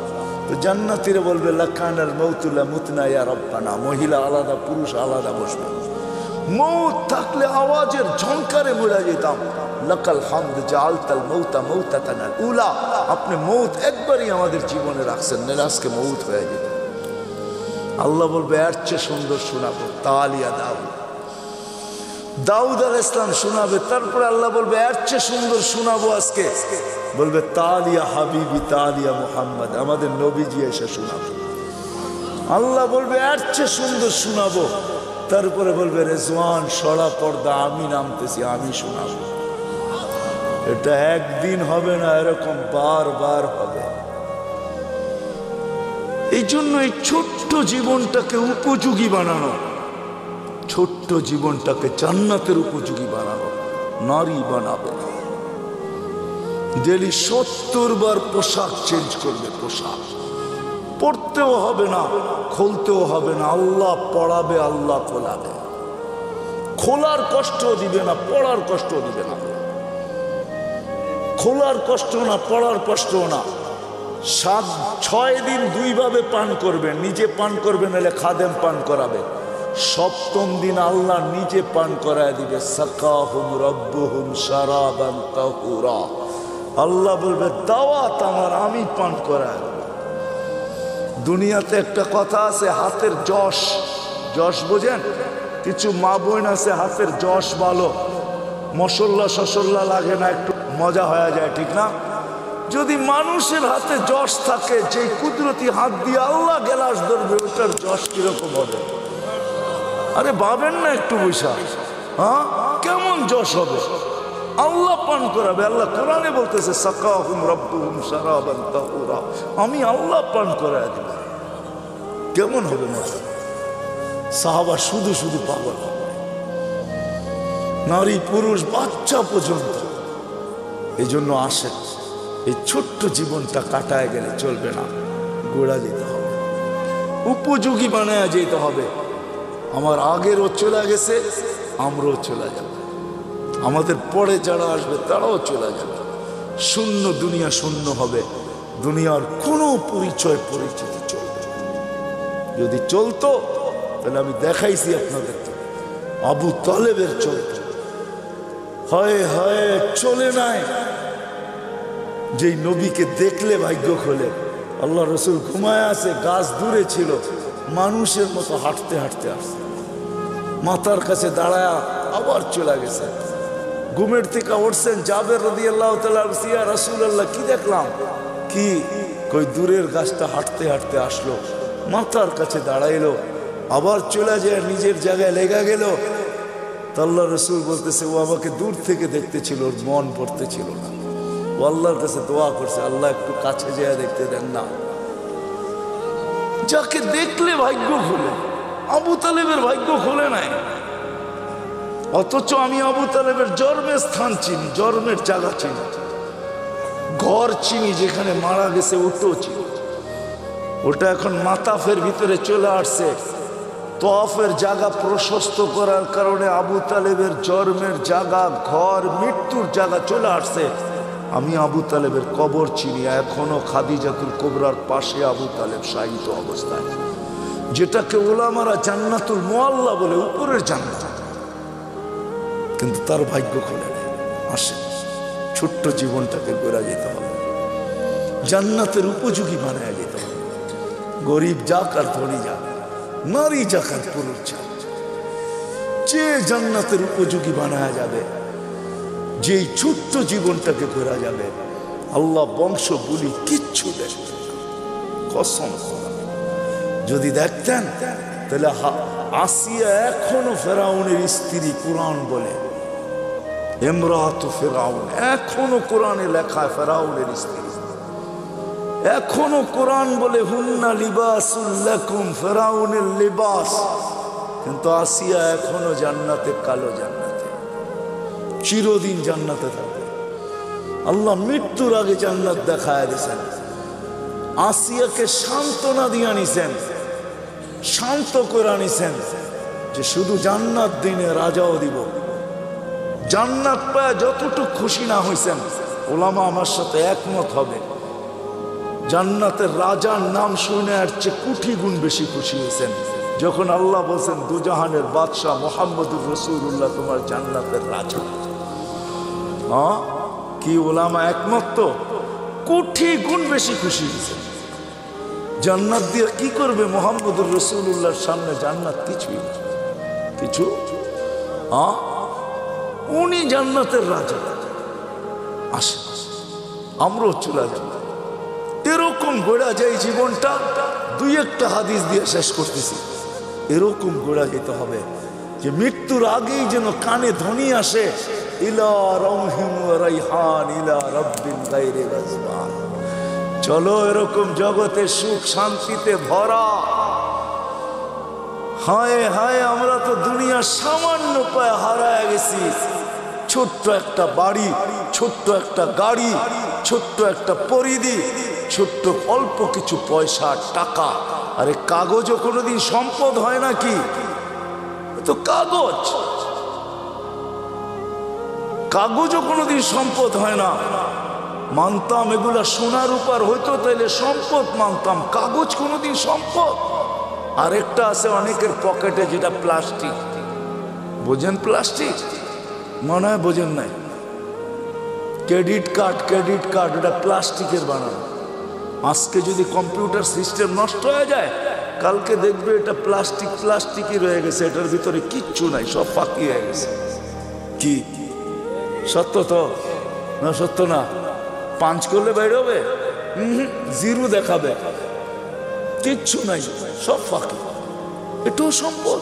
তো জান্নাতীরা বলবে লাকানাল মাউতুলা মুতনা ইয়া রাব্বানা। মহিলা আলাদা, পুরুষ আলাদা বসবে। মৌত থাকলে আওয়াজের ঝংকারে মরে যেতাম। লাকাল হামদ জাআলতাল মাউতা মাউতাতানাল উলা। আপনি মৌত একবারই আমাদের জীবনে রাখছেন, না আজকে মৌত হয়ে যেত। আল্লাহ বলবে এর চেয়ে সুন্দর শোনাবো, তালিয়া দাও। দাউদ আলাইহিস সালাম শোনাবে, তারপরে আল্লাহ বলবে এর চেয়ে সুন্দর শোনাবো আজকে, বলবে তালিয়া হাবিবি তালিয়া মুহাম্মদ, আমাদের নবীজি এসে শোনাবে। আল্লাহ বলবে এর চেয়ে সুন্দর শোনাবো, তারপরে বলবে রেজওয়ান সরা পর্দা আমি নামতেছি, আমি শোনাবো। এটা একদিন হবে না, এরকম বারবার হবে। এই জন্য এই ছোট্ট জীবনটাকে উপযোগী বানানো, ছোট্ট জীবনটাকে জান্নাতের উপযোগী বানানো। নারী বানাবে, ডেলি 70 বার পোশাক চেঞ্জ করবে, পোশাক পড়তেও হবে না, খুলতেও হবে না, আল্লাহ পড়াবে, আল্লাহ খোলাবে। খোলার কষ্ট দিবে না, পড়ার কষ্ট দিবে না। খোলার কষ্ট না, পড়ার কষ্ট না। 6 দিন 2 ভাবে পান করবেন, নিজে পান করবেন, নাহলে খাদেম পান করাবে। 7ম দিন আল্লাহ নিজে পান করায় দিবে। সাকাহুম রব্বুহুম শারাবান তাহুরা, আল্লাহ বলবে দাওয়াত আমার, আমি পান করায় দেব। দুনিয়াতে একটা কথা আছে, হাতের যশ, যশ বোঝেন? কিছু মা বোন আছে হাতের যশ ভালো, মশল্লা শসল্লা লাগে না, একটু মজা হয়ে যায়, ঠিক না? যদি মানুষের হাতে যশ থাকে, যে কুদরতি হাত দিয়ে আল্লাহ গেলাস ধরবে, ওটার যশ কিরকম হবে? আরে ভাবেন না একটু বৈশা, হ্যাঁ কেমন যশ হবে? আল্লাহ পান করাবে। আল্লাহ কোরআনে বলতেছে সাকাহুম রব্বুহুম শারাবান তাহুরা, আমি আল্লাহ পান করায় দিব। কেমন হবে না? সাহাবা শুধু শুধু পাগল হবে, নারী পুরুষ বাচ্চা পর্যন্ত। এই জন্য আসে, এই ছোট্ট জীবনটা কাটায় গেলে চলবে না, গোড়া যেতে হবে, উপযোগী বানায় যেতে হবে। আমার আগেরও চলে গেছে, আমরাও চলে যাব, আমাদের পরে যারা আসবে তারাও চলে যাবে। শূন্য দুনিয়া, শূন্য হবে। দুনিয়ার কোনো পরিচয় পরিচিতি চলবে। যদি চলতো তাহলে আমি দেখাইছি আপনাদেরকে, আবু তালেবের চলত। হয় হয় চলে নাই, যেই নবীকে দেখলে ভাগ্য খোলে। আল্লাহ রসুল ঘুমায় আছে, গাছ দূরে ছিল, মানুষের মতো হাঁটতে হাঁটতে আসছে, মাথার কাছে দাঁড়ায় আবার চলে গেছে। ঘুমের থেকে উঠছেন, জাবের রাদিয়াল্লাহু তাআলা, ইয়া রাসূলুল্লাহ কি দেখলাম? কি কই দূরের গাছটা হাঁটতে হাঁটতে আসলো, মাথার কাছে দাঁড়াইলো, আবার চলে যায় নিজের জায়গায় লেগে গেল। তো আল্লাহ রসুল বলতেছে ও আমাকে দূর থেকে দেখতেছিল, ওর মন পড়তেছিল না। ও আল্লাহর কাছে দোয়া করছে, আল্লাহ একটু কাছে যেয়ে দেখতে দেন না। যাকে দেখলে ভাগ্য খোলে, আবু তালেবের ভাগ্য খোলে নাই। অথচ আমি আবু তালেবের জন্মের স্থান চিনি, জন্মের জায়গা চিনি, ঘর চিনি, যেখানে মারা গেছে ওটাও চিনি। ওটা এখন মাতাফের ভিতরে চলে আসছে। তওয়াফের জায়গা প্রশস্ত করার কারণে আবু তালেবের জন্মের জায়গা, ঘর, মৃত্যুর জায়গা চলে আসছে। আমি আবু তালেবের কবর চিনি, এখনো খাদিজাতুল কুবরার পাশে আবু তালেব শায়িত অবস্থায়, যেটাকে ওলামারা জান্নাতুল মুআল্লা বলে, উপরের জান্নাত। কিন্তু তার ভাগ্য খোলে নেই। আসে, ছোট্ট জীবনটাকে গড়া যেতে হবে, জান্নাতের উপযোগী বানায় যেতে হবে। গরিব যাক আর ধনী যাক, নারী যাক আর পুরুষ যাক, যে জান্নাতের উপযোগী বানায় যাবে, যেই ছোট্ট জীবনটাকে গড়া যাবে, আল্লাহ বংশ বলি কিচ্ছু দেখবে না, কসম। যদি দেখতেন তাহলে আসিয়া এখনো ফেরাউনের স্ত্রী, কোরআন বলে ইমরাতু ফেরাউন, এখনো কোরআনে লেখা ফেরাউনের স্ত্রী, এখনো কোরআন বলে হুন্না লিবাসুল লাকুম, ফেরাউনের লিবাস। কিন্তু আসিয়া এখনো জান্নাতে, কালো জান্নাতে, চিরদিন জান্নাতে থাকবে। আল্লাহ মৃত্যুর আগে জান্নাত দেখায় দিয়েছেন, আসিয়াকে সান্ত্বনা দিয়ে আনিছেন, শান্ত করে আনিছেন, যে শুধু জান্নাত দিনে রাজাও দিব। জান্নাত পায় যতটুকু খুশি না হয়েছেন, ওলামা আমার সাথে একমত হবে, জান্নাতের রাজার নাম শুনে আর চেয়ে কোটি গুণ বেশি খুশি হয়েছেন যখন আল্লাহ বলছেন দুজাহানের বাদশাহ মুহাম্মদুর রাসূলুল্লাহ তোমার জান্নাতের রাজা। হ্যাঁ, কি ওলামা একমত? তো কোটি গুণ বেশি খুশি হয়েছেন। জান্নাত দিয়ে কি করবে? মুহাম্মদুর রাসূলুল্লাহর সামনে জান্নাত কিছুই কিছু। উনি জান্নাতের রাজা। আসে আমরাও চলে যাব। এরকম গোড়া যায় জীবনটা। দুই একটা হাদিস দিয়ে শেষ করতেছি। এরকম গোড়া যেতে হবে যে মৃত্যুর আগেই যেন কানে ধ্বনি আসে, ইলা রাউহিম ওয়া রাইহান ইলা রাব্বিন গায়রি গাজবান। চলো এরকম জগতে সুখ শান্তিতে ভরা। হায় হায়, আমরা তো দুনিয়ার সামান্য পায়ে হারায় গেছি। ছোট্ট একটা বাড়ি, ছোট্ট একটা গাড়ি, ছোট্ট একটা পরিধি, ছোট্ট অল্প কিছু পয়সা টাকা। আরে কাগজও কোনোদিন সম্পদ হয় নাকি? তো কাগজ, কাগজও কোনোদিন সম্পদ হয় না। মানতাম এগুলা সোনার উপর হইতো তাইলে সম্পদ মানতাম, কাগজ কোনোদিন সম্পদ। আরেকটা আছে অনেকের পকেটে, যেটা প্লাস্টিক। বোঝেন প্লাস্টিক? মনে হয় বোঝেন নাই। ক্রেডিট কার্ড, ক্রেডিট কার্ড এটা প্লাস্টিকের বানানো। আজকে যদি কম্পিউটার সিস্টেম নষ্ট হয়ে যায়, কালকে দেখবে এটা প্লাস্টিক প্লাস্টিকই রয়ে গেছে, এটার ভিতরে কিচ্ছু নাই, সব ফাঁকি হয়ে গেছে। কি সত্য তো না? সত্য না? পাঞ্চ করলে বাইরে হবে, জিরো দেখাবে, কিচ্ছু নাই, সব ফাঁকি। এটাও সম্পদ।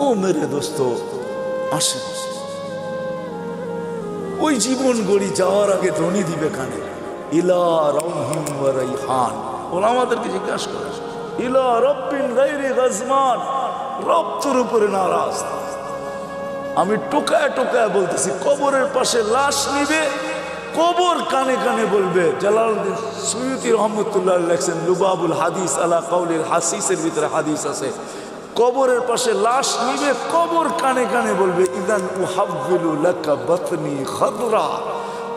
ও মেরে দোস্ত, আসে ওই জীবন গড়ি যাওয়ার আগে ধ্বনি দিবে কানে, ইলা রাউহিম ওয়া রাইহান। ওরা আমাদেরকে জিজ্ঞাসা করে, ইলা রাব্বিন গায়রি গাজমান, রব তোর উপরে নারাজ। আমি টোকায় টোকায় বলতেছি, কবরের পাশে লাশ নিবে, কবর কানে কানে বলবে। জালালউদ্দিন সুয়ুতি রহমতুল্লাহ লেখছেন লুবাবুল হাদিস আলা কাউলিল হাসিসের ভিতরে হাদিস আছে, কবরের পাশে লাশ নিবে, কবর কানে কানে বলবে, ইদান উহাব্বিলু লাকা বাতনি খাদরা,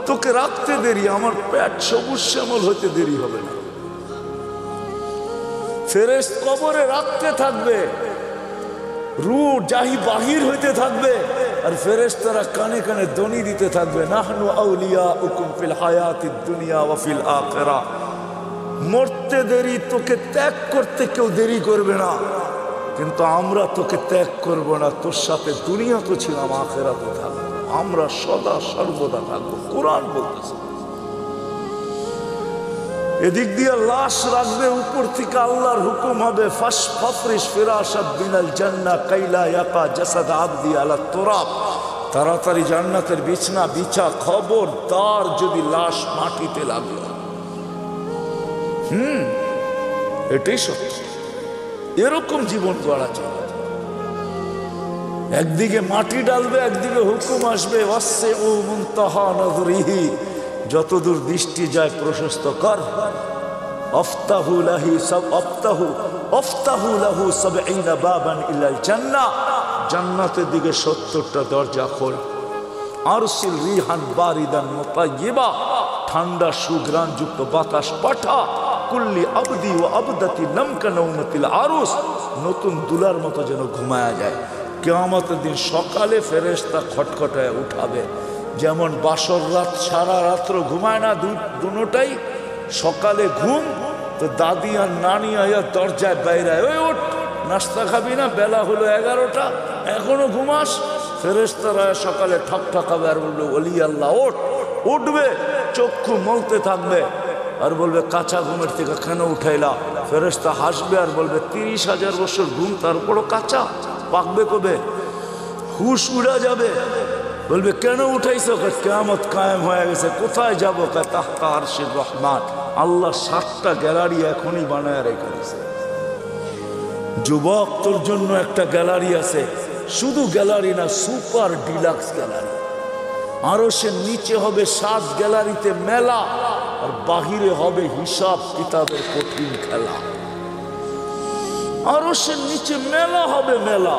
তোকে রাখতে দেরি, আমার পেট সবুজ শ্যামল হইতে দেরি হবে না। ফেরেশতা কবরে রাখতে থাকবে, রূহ জাহি বাহির হইতে থাকবে, আর ফেরেশতারা কানে কানে ধ্বনি দিতে থাকবে, নাহনু আউলিয়াউকুম ফিল হায়াতিদ দুনিয়া ওয়া ফিল আখিরা। মরতে দেরি, তোকে ত্যাগ করতে কেউ দেরি করবে না, কিন্তু আমরা তোকে ত্যাগ করব না। তোর সাথে দুনিয়া তো ছিলাম, আখিরাতে থাকবো, আমরা সদা সর্বদা থাকবো। কোরআন বলতেছে। এদিক দিয়ে লাশ রাখবে, উপর থেকে আল্লাহর হুকুম হবে, ফাফরিশ ফিরাশাত মিনাল জান্নাহ কাইলা ইয়াকা জাসাদ আবদি আলা তুরাব। তাড়াতাড়ি জান্নাতের বিছনা বিছা, খবরদার যদি লাশ মাটিতে লাগলো। এটাই সত্য। এরকম জীবন গড়া চলে। একদিকে মাটি ডালবে, একদিকে হুকুম আসবে, ওয়াসসিউ মুনতাহা নজরিহি, যতদূর দৃষ্টি যায় প্রশস্ত কর। আফতাহু লাহি সাব আফতাহু লাহু ৭০ বাবান ইলাল জান্নাহ, জান্নাতের দিকে ৭০টা দরজা খোল। আরসিল রিহান বারিদান মুতায়্যিবা, ঠান্ডা সুঘ্রাণ যুক্ত বাতাস পাঠা। কুল্লি আবদি ও আবদাতি নামকা নৌমতিল আরুস, নতুন দুলার মতো যেন ঘুমায়া যায়। কিয়ামতের দিন সকালে ফেরেশতা খটখটায় উঠাবে। যেমন বাসর রাত সারা রাত্র ঘুমায় না দুটোটাই, সকালে ঘুম তো দাদি আর নানি আয়া দরজায় বাইরায়, ওই ওঠ, নাস্তা খাবি না? বেলা হলো 11টা, এখনো ঘুমাস? ফেরেশতারা সকালে ঠক ঠকাবে আর বলবে, ওলি আল্লাহ ওঠ। উঠবে, চক্ষু মলতে থাকবে আর বলবে, কাঁচা ঘুমের থেকে কেন উঠাইলা? ফেরেশতা হাসবে আর বলবে, 30,000 বছর ঘুম, তারপরও কাঁচা, পাকবে কবে? হুশ উড়া যাবে। বলবে, কেন উঠাইছো? কিয়ামত কায়েম হয়ে গেছে। কোথায় যাবো? তাহতা আরশির রহমান। আল্লাহ 7টা গ্যালারি এখনই বানায় রেখে দিয়েছে। যুবক, তোর জন্য একটা গ্যালারি আছে, শুধু গ্যালারি না, সুপার ডিলাক্স গ্যালারি। আরশের নিচে হবে 7 গ্যালারিতে মেলা, আর বাহিরে হবে হিসাব কিতাবের কঠিন খেলা। আরশের নিচে মেলা হবে, মেলা।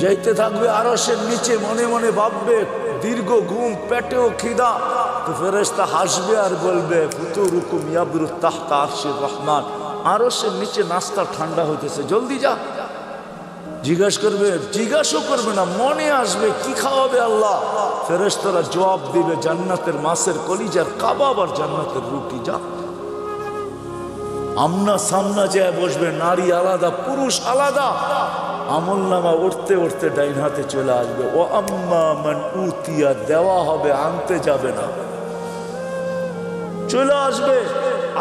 যাইতে থাকবে আরশের নিচে, মনে মনে ভাববে, দীর্ঘ ঘুম, পেটেও খিদা। তো ফেরেশতা হাসবে আর বলবে, ফুতুরুকুম ইয়াবরুত তাহতা আরশির রহমান, আরশের নিচে নাস্তা ঠান্ডা হইতেছে, জলদি যা। জিজ্ঞাসাও করবে না, মনে আসবে কি খাওয়াবে আল্লাহ। ফেরেশতারা জবাব দিবে, জান্নাতের মাছের কলিজার কাবাব আর জান্নাতের রুটি, যা। আমনা সামনা যায় বসবে, নারী আলাদা পুরুষ আলাদা। আমল নামা উঠতে উঠতে ডাইন হাতে চলে আসবে। ও আম্মা মান উতিয়া, দেওয়া হবে, আনতে যাবে না, চলে আসবে।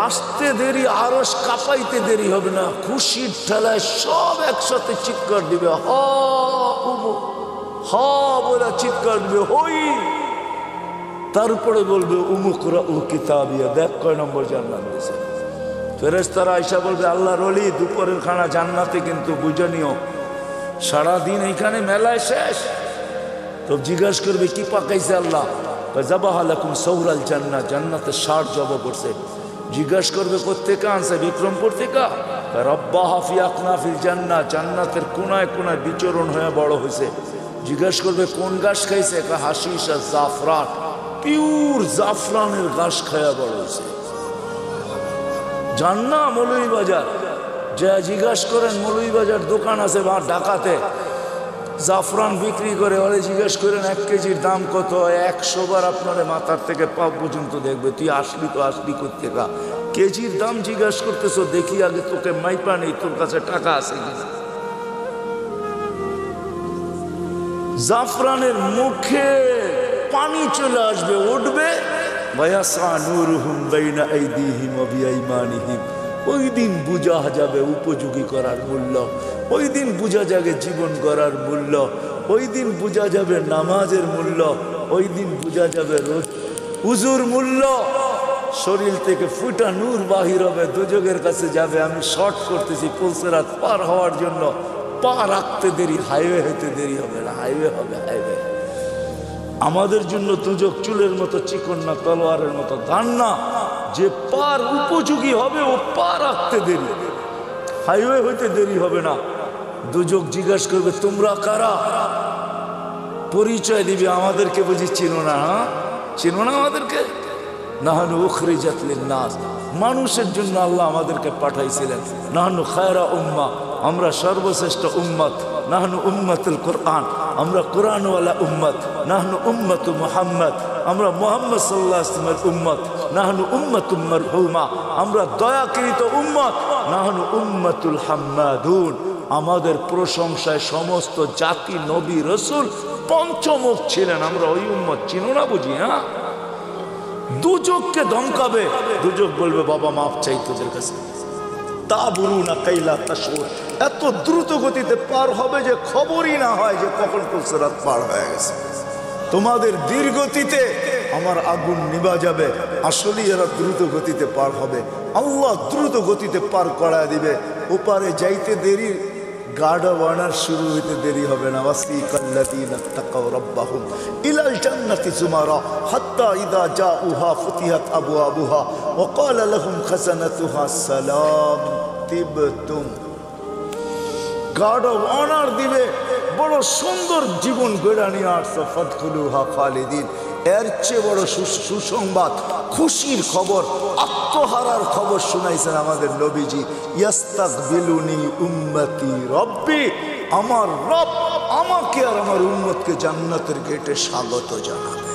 আসতে দেরি, আরশ কাঁপাইতে দেরি হবে না, খুশির ঠেলায় সব একসাথে চিৎকার দিবে, হা বলে চিৎকার দিবে, হই। তারপরে বলবে উমুকরা উ কিতাবিয়া, দেখ কয় নম্বর জান্নাত দিয়েছে। ফেরেশতারা আয়েশা বলবে আল্লাহর ওলি দুপুরের খানা জান্নাতে, কিন্তু বুঝে নিও সারাদিন এইখানে মেলায় শেষ। তো জিজ্ঞাসা করবে কি পাকাইছে আল্লাহ? যাবাহা লাকুম সৌরাল জান্নাত, জান্নাতের ষাঁড় জব করছে। জিজ্ঞাসা করবে কোত্থেকে আনছে? বিক্রমপুর থেকে। রব্বাহা ফি আকনাফিল জান্নাত, জান্নাতের কোনায় কোনায় বিচরণ হয়ে বড় হয়েছে। জিজ্ঞাসা করবে কোন ঘাস খাইছে? হাশিশ আর জাফরান, পিওর জাফরানের ঘাস খায়া বড় হয়েছে। জান্না মৌলভীবাজার যা জিজ্ঞাসা করেন, মৌলভীবাজার দোকান আছে বা ঢাকাতে জাফরান বিক্রি করে, ওরে জিজ্ঞেস করেন 1 কেজির দাম কত? 100 বার আপনার মাথার থেকে পা পর্যন্ত দেখবে, তুই আসলি তো আসলি কোত্থেকা? কেজির দাম জিজ্ঞাসা করতেছো, দেখি আগে তোকে মাইপা নেই, তোর কাছে টাকা আছে কিনা। জাফরানের মুখে পানি চলে আসবে, উঠবে। ওই দিন বুঝা যাবে উপযোগী করার মূল্য, ওই দিন বুঝা যাবে জীবন গড়ার মূল্য, ওই দিন বুঝা যাবে নামাজের মূল্য, ওই দিন বুঝা যাবে উজুর মূল্য। শরীর থেকে ফুটা নূর বাহির হবে, দুজকের কাছে যাবে। আমি শর্ট করতেছি পুলসেরাত পার হওয়ার জন্য, পা রাখতে দেরি, হাইওয়ে হইতে দেরি হবে না, হাইওয়ে হবে, হাইওয়ে। আমাদের জন্য দুজক চুলের মতো চিকন না, তলোয়ারের মতো ধান না। যে পার উপযোগী হবে ও পা রাখতে দেরি, হাইওয়ে হইতে দেরি হবে না। দুজক জিজ্ঞাসা করবে তোমরা কারা? পরিচয় দিবে, আমাদেরকে বুঝি চিনো না? হ্যাঁ চিনো না আমাদেরকে? নাহানু উখরিজাত লিন-নাস, মানুষের জন্য আল্লাহ আমাদেরকে পাঠাইছিলেন। নাহানু খায়রা উম্মা, আমরা সর্বশ্রেষ্ঠ উম্মত। নাহনু উম্মতুল কোরআন, আমরা কোরআনওয়ালা উম্মত। নাহনু উম্মতু মুহাম্মদ, আমরা মুহাম্মদ সাল্লাল্লাহু আলাইহি ওয়াসাল্লামের উম্মত। নাহনু উম্মতুম মারহুমা, আমরা দয়াকৃত উম্মত। নাহনু উম্মতুল হাম্মাদুন, আমাদের প্রশংসায় সমস্ত জাতি নবী রসুল পঞ্চমুখ ছিলেন। আমরা ওই উম্মত, চিনো না বুঝি? হ্যাঁ, দুজককে ধমকাবে। দুজক বলবে বাবা মাফ চাই তোদের কাছে। তাবুরুনা কাইলা তাশউর, এত দ্রুত গতিতে পার হবে যে খবরই না হয় যে কখন পুলসেরাত পার হয়ে গেছে। তোমাদের ধীর গতিতে আমার আগুন নিভা যাবে। আসলে এরা দ্রুত গতিতে পার হবে, আল্লাহ দ্রুত গতিতে পার করায় দিবে। ওপারে যাইতে দেরি, গার্ড ওয়ার্নার শুরু হইতে দেরি হবে না। ওয়াসিকাল্লাযীনা তাকাউ রাব্বাহুম ইলাল জান্নাতি যুমারা হাত্তা ইযা জাউহা ফুতিহাত আবওয়াবুহা ওয়া ক্বালা লাহুম খাযানাতুহা সালাম তিবতুম। গার্ড ওয়ার্নার দিবে, বড় সুন্দর জীবন গড়া নিয়ে আসছো, ফাদখুলুহা খালিদিন। এর চেয়ে বড় সুসংবাদ, খুশির খবর, আত্মহারার খবর শুনাইছেন আমাদের নবীজি। ইয়াস্তাকবিলুনি উম্মতি রব্বি, আমার রব আমাকে আর আমার উম্মতকে জান্নাতের গেটে স্বাগত জানাবে।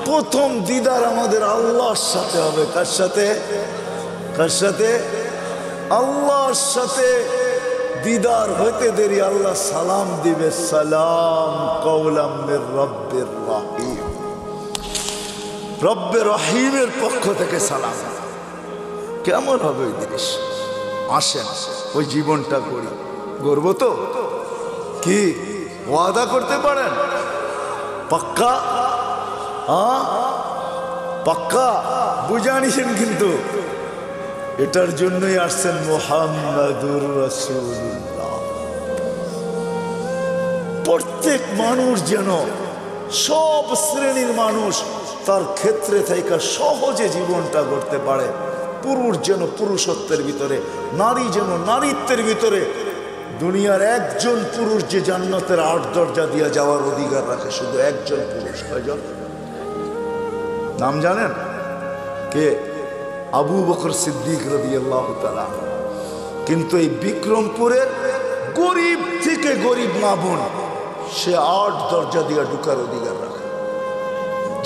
প্রথম দিদার আমাদের আল্লাহর সাথে হবে। কার সাথে? কার সাথে? আল্লাহর সাথে। দিদার হইতে দেরি আল্লাহ সালাম দিবে, সালাম কওলাম মির রব্বির রহিম, রব্বে রহিমের পক্ষ থেকে সালাম। কেমন হবে ওই জিনিস? আসেন ওই জীবনটা করি, গর্ব তো কি ওয়াদা করতে পারেন? পাক্কা? পাক্কা বুঝে আনিছেন কিন্তু। এটার জন্যই আসছেন মুহাম্মাদুর রাসূলুল্লাহ। প্রত্যেক মানুষ যেন, সব শ্রেণীর মানুষ তার ক্ষেত্রে থেকে সহজে জীবনটা করতে পারে। পুরুষ যেন পুরুষত্বের ভিতরে, নারী যেন নারীত্বের ভিতরে। দুনিয়ার একজন পুরুষ যে জান্নাতের 8 দরজা দিয়ে যাওয়ার অধিকার রাখে, শুধু একজন পুরুষ। কয়জন? নাম জানেন? কে? আবু বকর সিদ্দিক রাদিয়াল্লাহু তাআলা। কিন্তু এই বিক্রমপুরের গরিব থেকে গরিব মা বোন, সে 8 দরজা দিয়ে ঢুকার অধিকার রাখে।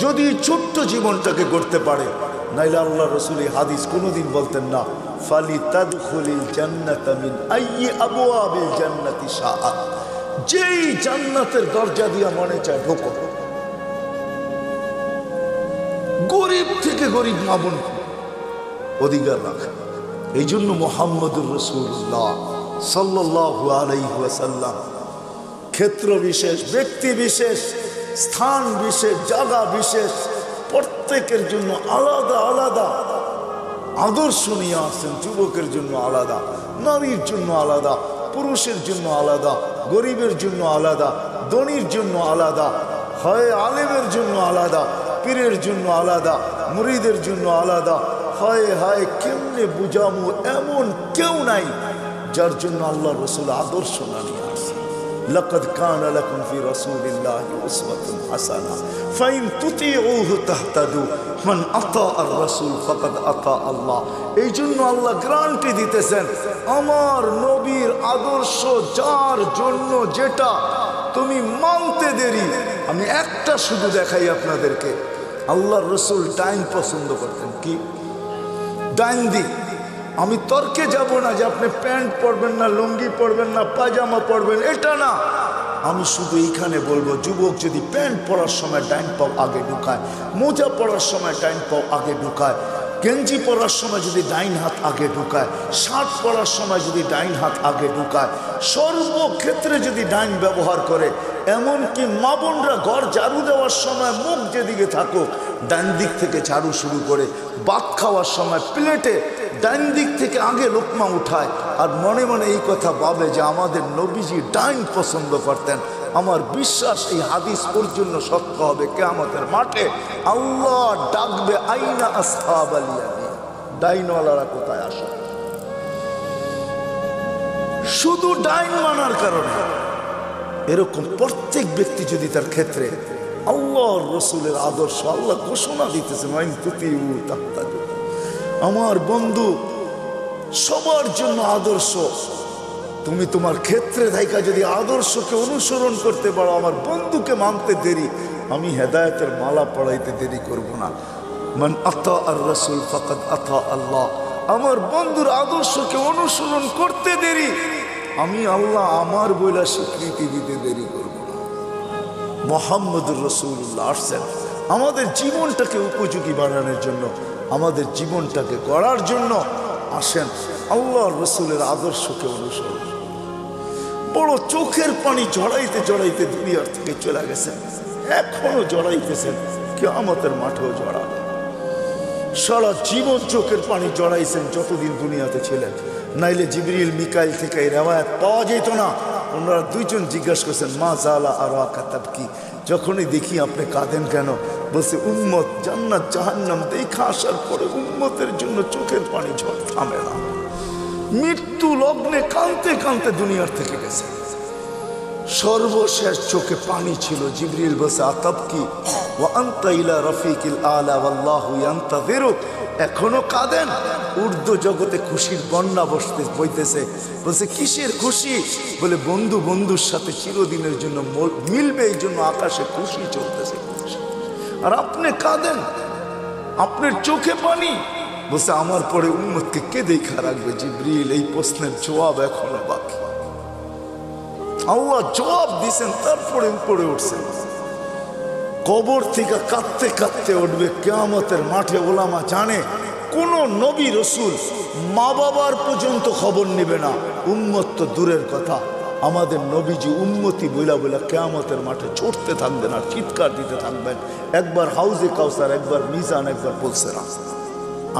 যদি ছোট্ট জীবনটাকে করতে পারে, নাইলে আল্লাহ রসুল এই হাদিস কোনোদিন বলতেন না, ফালি তাদখুলিল জান্নাতা মিন আইয়ি আবওয়াবিল জান্নাতি শাআত, যেই জান্নাতের দরজা দিয়া মনে চায় ঢোকো। গরিব থেকে গরিব মা বোন অধিকার রাখে। এই জন্য মুহাম্মদুর রাসূলুল্লাহ সাল্লাল্লাহু আলাইহি ওয়াসাল্লাম ক্ষেত্র বিশেষ, ব্যক্তি বিশেষ, স্থান বিশেষ, জায়গা বিশেষ, প্রত্যেকের জন্য আলাদা আলাদা আদর্শ নিয়ে আসছেন। যুবকের জন্য আলাদা, নারীর জন্য আলাদা, পুরুষের জন্য আলাদা, গরিবের জন্য আলাদা, ধনীর জন্য আলাদা, হয় আলেমের জন্য আলাদা, পীরের জন্য আলাদা, মুরিদের জন্য আলাদা। হায় হায়, কেমনে বুঝামো, এমন কেউ নাই যার জন্য আল্লাহ রসুল আদর্শ না নিয়ে আসে। লাকাদ কানা লাকুম ফি রাসূলিল্লাহি উসওয়াতুন হাসানা ফাইন তুতিউহু তাহতাদু মান আতা আর রাসূল ফাকাদ আতা আল্লাহ। এই জন্য আল্লাহ গ্যারান্টি দিতেছেন, আমার নবীর আদর্শ যার জন্য যেটা তুমি মানতে দেরি। আমি একটা শুধু দেখাই আপনাদেরকে, আল্লাহর রসুল ডাইন পছন্দ করতেন। কি ডাইন দিক? আমি তর্কে যাব না যে আপনি প্যান্ট পরবেন না, লুঙ্গি পরবেন না, পায়জামা পরবেন, এটা না। আমি শুধু এইখানে বলবো, যুবক যদি প্যান্ট পরার সময় ডাইন পাও আগে ঢুকায়, মোজা পরার সময় ডাইন পাও আগে ঢুকায়, গেঞ্জি পরার সময় যদি ডাইন হাত আগে ঢুকায়, শার্ট পরার সময় যদি ডাইন হাত আগে ঢুকায়, সর্বক্ষেত্রে যদি ডাইন ব্যবহার করে, এমনকি মা বোনরা ঘর ঝাড়ু দেওয়ার সময় মুখ যেদিকে থাকুক ডাইন দিক থেকে ঝাড়ু শুরু করে, ভাত খাওয়ার সময় প্লেটে ডাইন দিক থেকে আগে লোকমা উঠায়, আর মনে মনে এই কথা ভাবে যে আমাদের নবীজি ডাইন পছন্দ করতেন। আমার বিশ্বাস এই হাদিস ওর জন্য সত্য হবে। কিয়ামতের মাঠে আল্লাহ ডাকবে, আইনা আসহাবাল ইয়ামিন, ডাইনওয়ালারা কোথায় আসে? শুধু ডাইন মানার কারণে। এরকম প্রত্যেক ব্যক্তি যদি তার ক্ষেত্রে আল্লাহর রসুলের আদর্শ, আল্লাহ ঘোষণা দিতেছে, মাইন তুতিউ তাহতাদু। আমার বন্ধু সবার জন্য আদর্শ। তুমি তোমার ক্ষেত্রে থাইকা যদি আদর্শকে অনুসরণ করতে পারো, আমার বন্ধুকে মানতে দেরি, আমি হেদায়েতের মালা পড়াইতে দেরি করব না। মান আতা আর রাসূল ফাকাদ আতা আল্লাহ। আমার বন্ধুর আদর্শকে অনুসরণ করতে দেরি, আমি আল্লাহ আমার বইলা স্বীকৃতি দিতে দেরি করব না। মুহাম্মদুর রাসূলুল্লাহ আসছেন আমাদের জীবনটাকে উপযোগী বানানোর জন্য, আমাদের জীবনটাকে গড়ার জন্য। আসেন আল্লাহর রসুলের আদর্শকে অনুসরণ। বড় চোখের পানি জড়াইতে জড়াইতে দুনিয়ার থেকে চলে গেছেন, এখনো জড়াইতেছেন, কিয়ামতের মাঠেও জড়াবেন। সারা জীবন চোখের পানি জড়াইছেন যতদিন দুনিয়াতে ছিলেন, নাইলে জিবরিল মিকাইল থেকে এই রেওয়ায়াত পাওয়া যেত না। ওনারা দুইজন জিজ্ঞাসা করছেন, মা জালা আর কি, যখনই দেখি আপনি কাঁদেন কেন? বলছে, উম্মত জান্নাত জাহান্নাম দেখা আসার পরে উম্মতের জন্য চোখের পানি ঝড় থামে না। মৃত্যু লগ্নে কাঁদতে কাঁদতে দুনিয়ার থেকে গেছে, সর্বশেষ চোখে পানি ছিল। জিবরিল বলছে, আতাবকি ওয়া আনতা ইলা রাফিকিল আলা ওয়াল্লাহু ইয়ান্তাযিরুক। এখনো কাঁদেন? উর্দু জগতে খুশির বন্যা বইতেছে। বলছে, কিসের খুশি? বলে, বন্ধু বন্ধুর সাথে চিরদিনের জন্য মিলবে, এই জন্য আকাশে খুশি চলতেছে। আর আপনি কাঁদেন, আপনার চোখে পানি। বলছে, আমার পরে উম্মতকে কে দেখা রাখবে? জিবরিল, এই প্রশ্নের জবাব এখনো বাকি। আল্লাহ জবাব দিয়েছেন, তারপরে উপরে উঠছেন। কবর থেকে কাঁদতে কাঁদতে উঠবে কিয়ামতের মাঠে। ওলামা জানে, কোন নবী রসুল মা বাবার পর্যন্ত খবর নেবে না, উম্মত তো দূরের কথা। আমাদের নবীজি উম্মতি বইলা বইলা কিয়ামতের মাঠে ছুটতে থাকবেন আর চিৎকার দিতে থাকবেন। একবার হাউজে কাউসার, একবার মিজান, একবার বলছে না।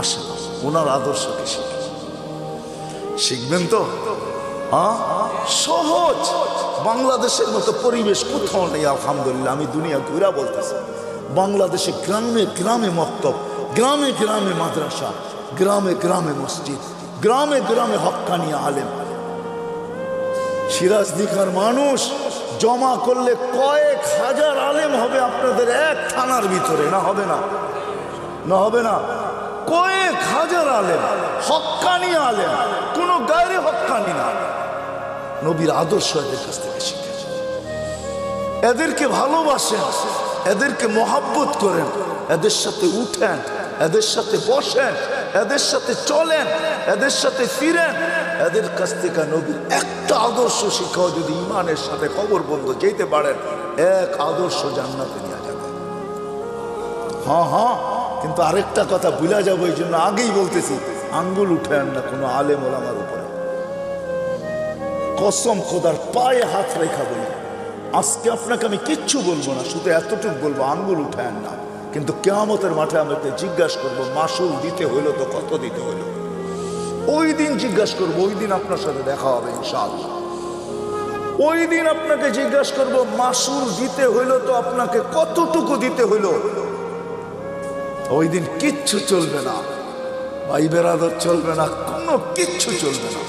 আসেন ওনার আদর্শকে শিখবেন তো। সহজ। বাংলাদেশের মতো পরিবেশ কোথাও নেই আলহামদুলিল্লাহ। আমি দুনিয়া ঘুরা বলতেছি, বাংলাদেশে গ্রামে গ্রামে মক্তব, গ্রামে গ্রামে মাদ্রাসা, গ্রামে গ্রামে মসজিদ, গ্রামে গ্রামে হক্কানি আলেম। সিরাজ দিঘার মানুষ জমা করলে কয়েক হাজার আলেম হবে আপনাদের এক থানার ভিতরে। না হবে না? না হবে না? কয়েক হাজার আলেম, হক্কানি আলেম, কোন গায়রে হক্কানি না। নবীর আদর্শ এদের কাছ থেকে শিখেন, এদেরকে ভালোবাসেন, এদেরকে মহাব্বত করেন, এদের সাথে উঠেন, এদের সাথে বসেন, এদের সাথে চলেন, এদের সাথে ফিরেন। এদের কাছ থেকে নবীর একটা আদর্শ শিখাও যদি ইমানের সাথে কবর বন্ধ যেতে পারেন, এক আদর্শ জান্নাতে নিয়ে যাবে। হ্যাঁ হ্যাঁ, কিন্তু আরেকটা কথা ভুলে যাবো, এই জন্য আগেই বলতেছি, আঙ্গুল উঠেন না কোনো আলেম ওলামার উপরে। কসম খোদার পায়ে হাত রেখা বলি, আজকে আপনাকে আমি কিচ্ছু বলবো না, শুধু এতটুকু বলবো, আঙ্গুল উঠেন না। কিন্তু কিয়ামতের মাঠে আমাকে জিজ্ঞাসা করবো, মাসুল দিতে হইলো তো কত দিতে হইলো? ওই দিন জিজ্ঞাসা করবো, ওই দিন আপনার সাথে দেখা হবে ইনশাআল্লাহ। ওই দিন আপনাকে জিজ্ঞাসা করবো, মাসুল দিতে হইলো তো আপনাকে কতটুকু দিতে হইলো? ওই দিন কিচ্ছু চলবে না, ভাই বেরাদর চলবে না, কোনো কিচ্ছু চলবে না।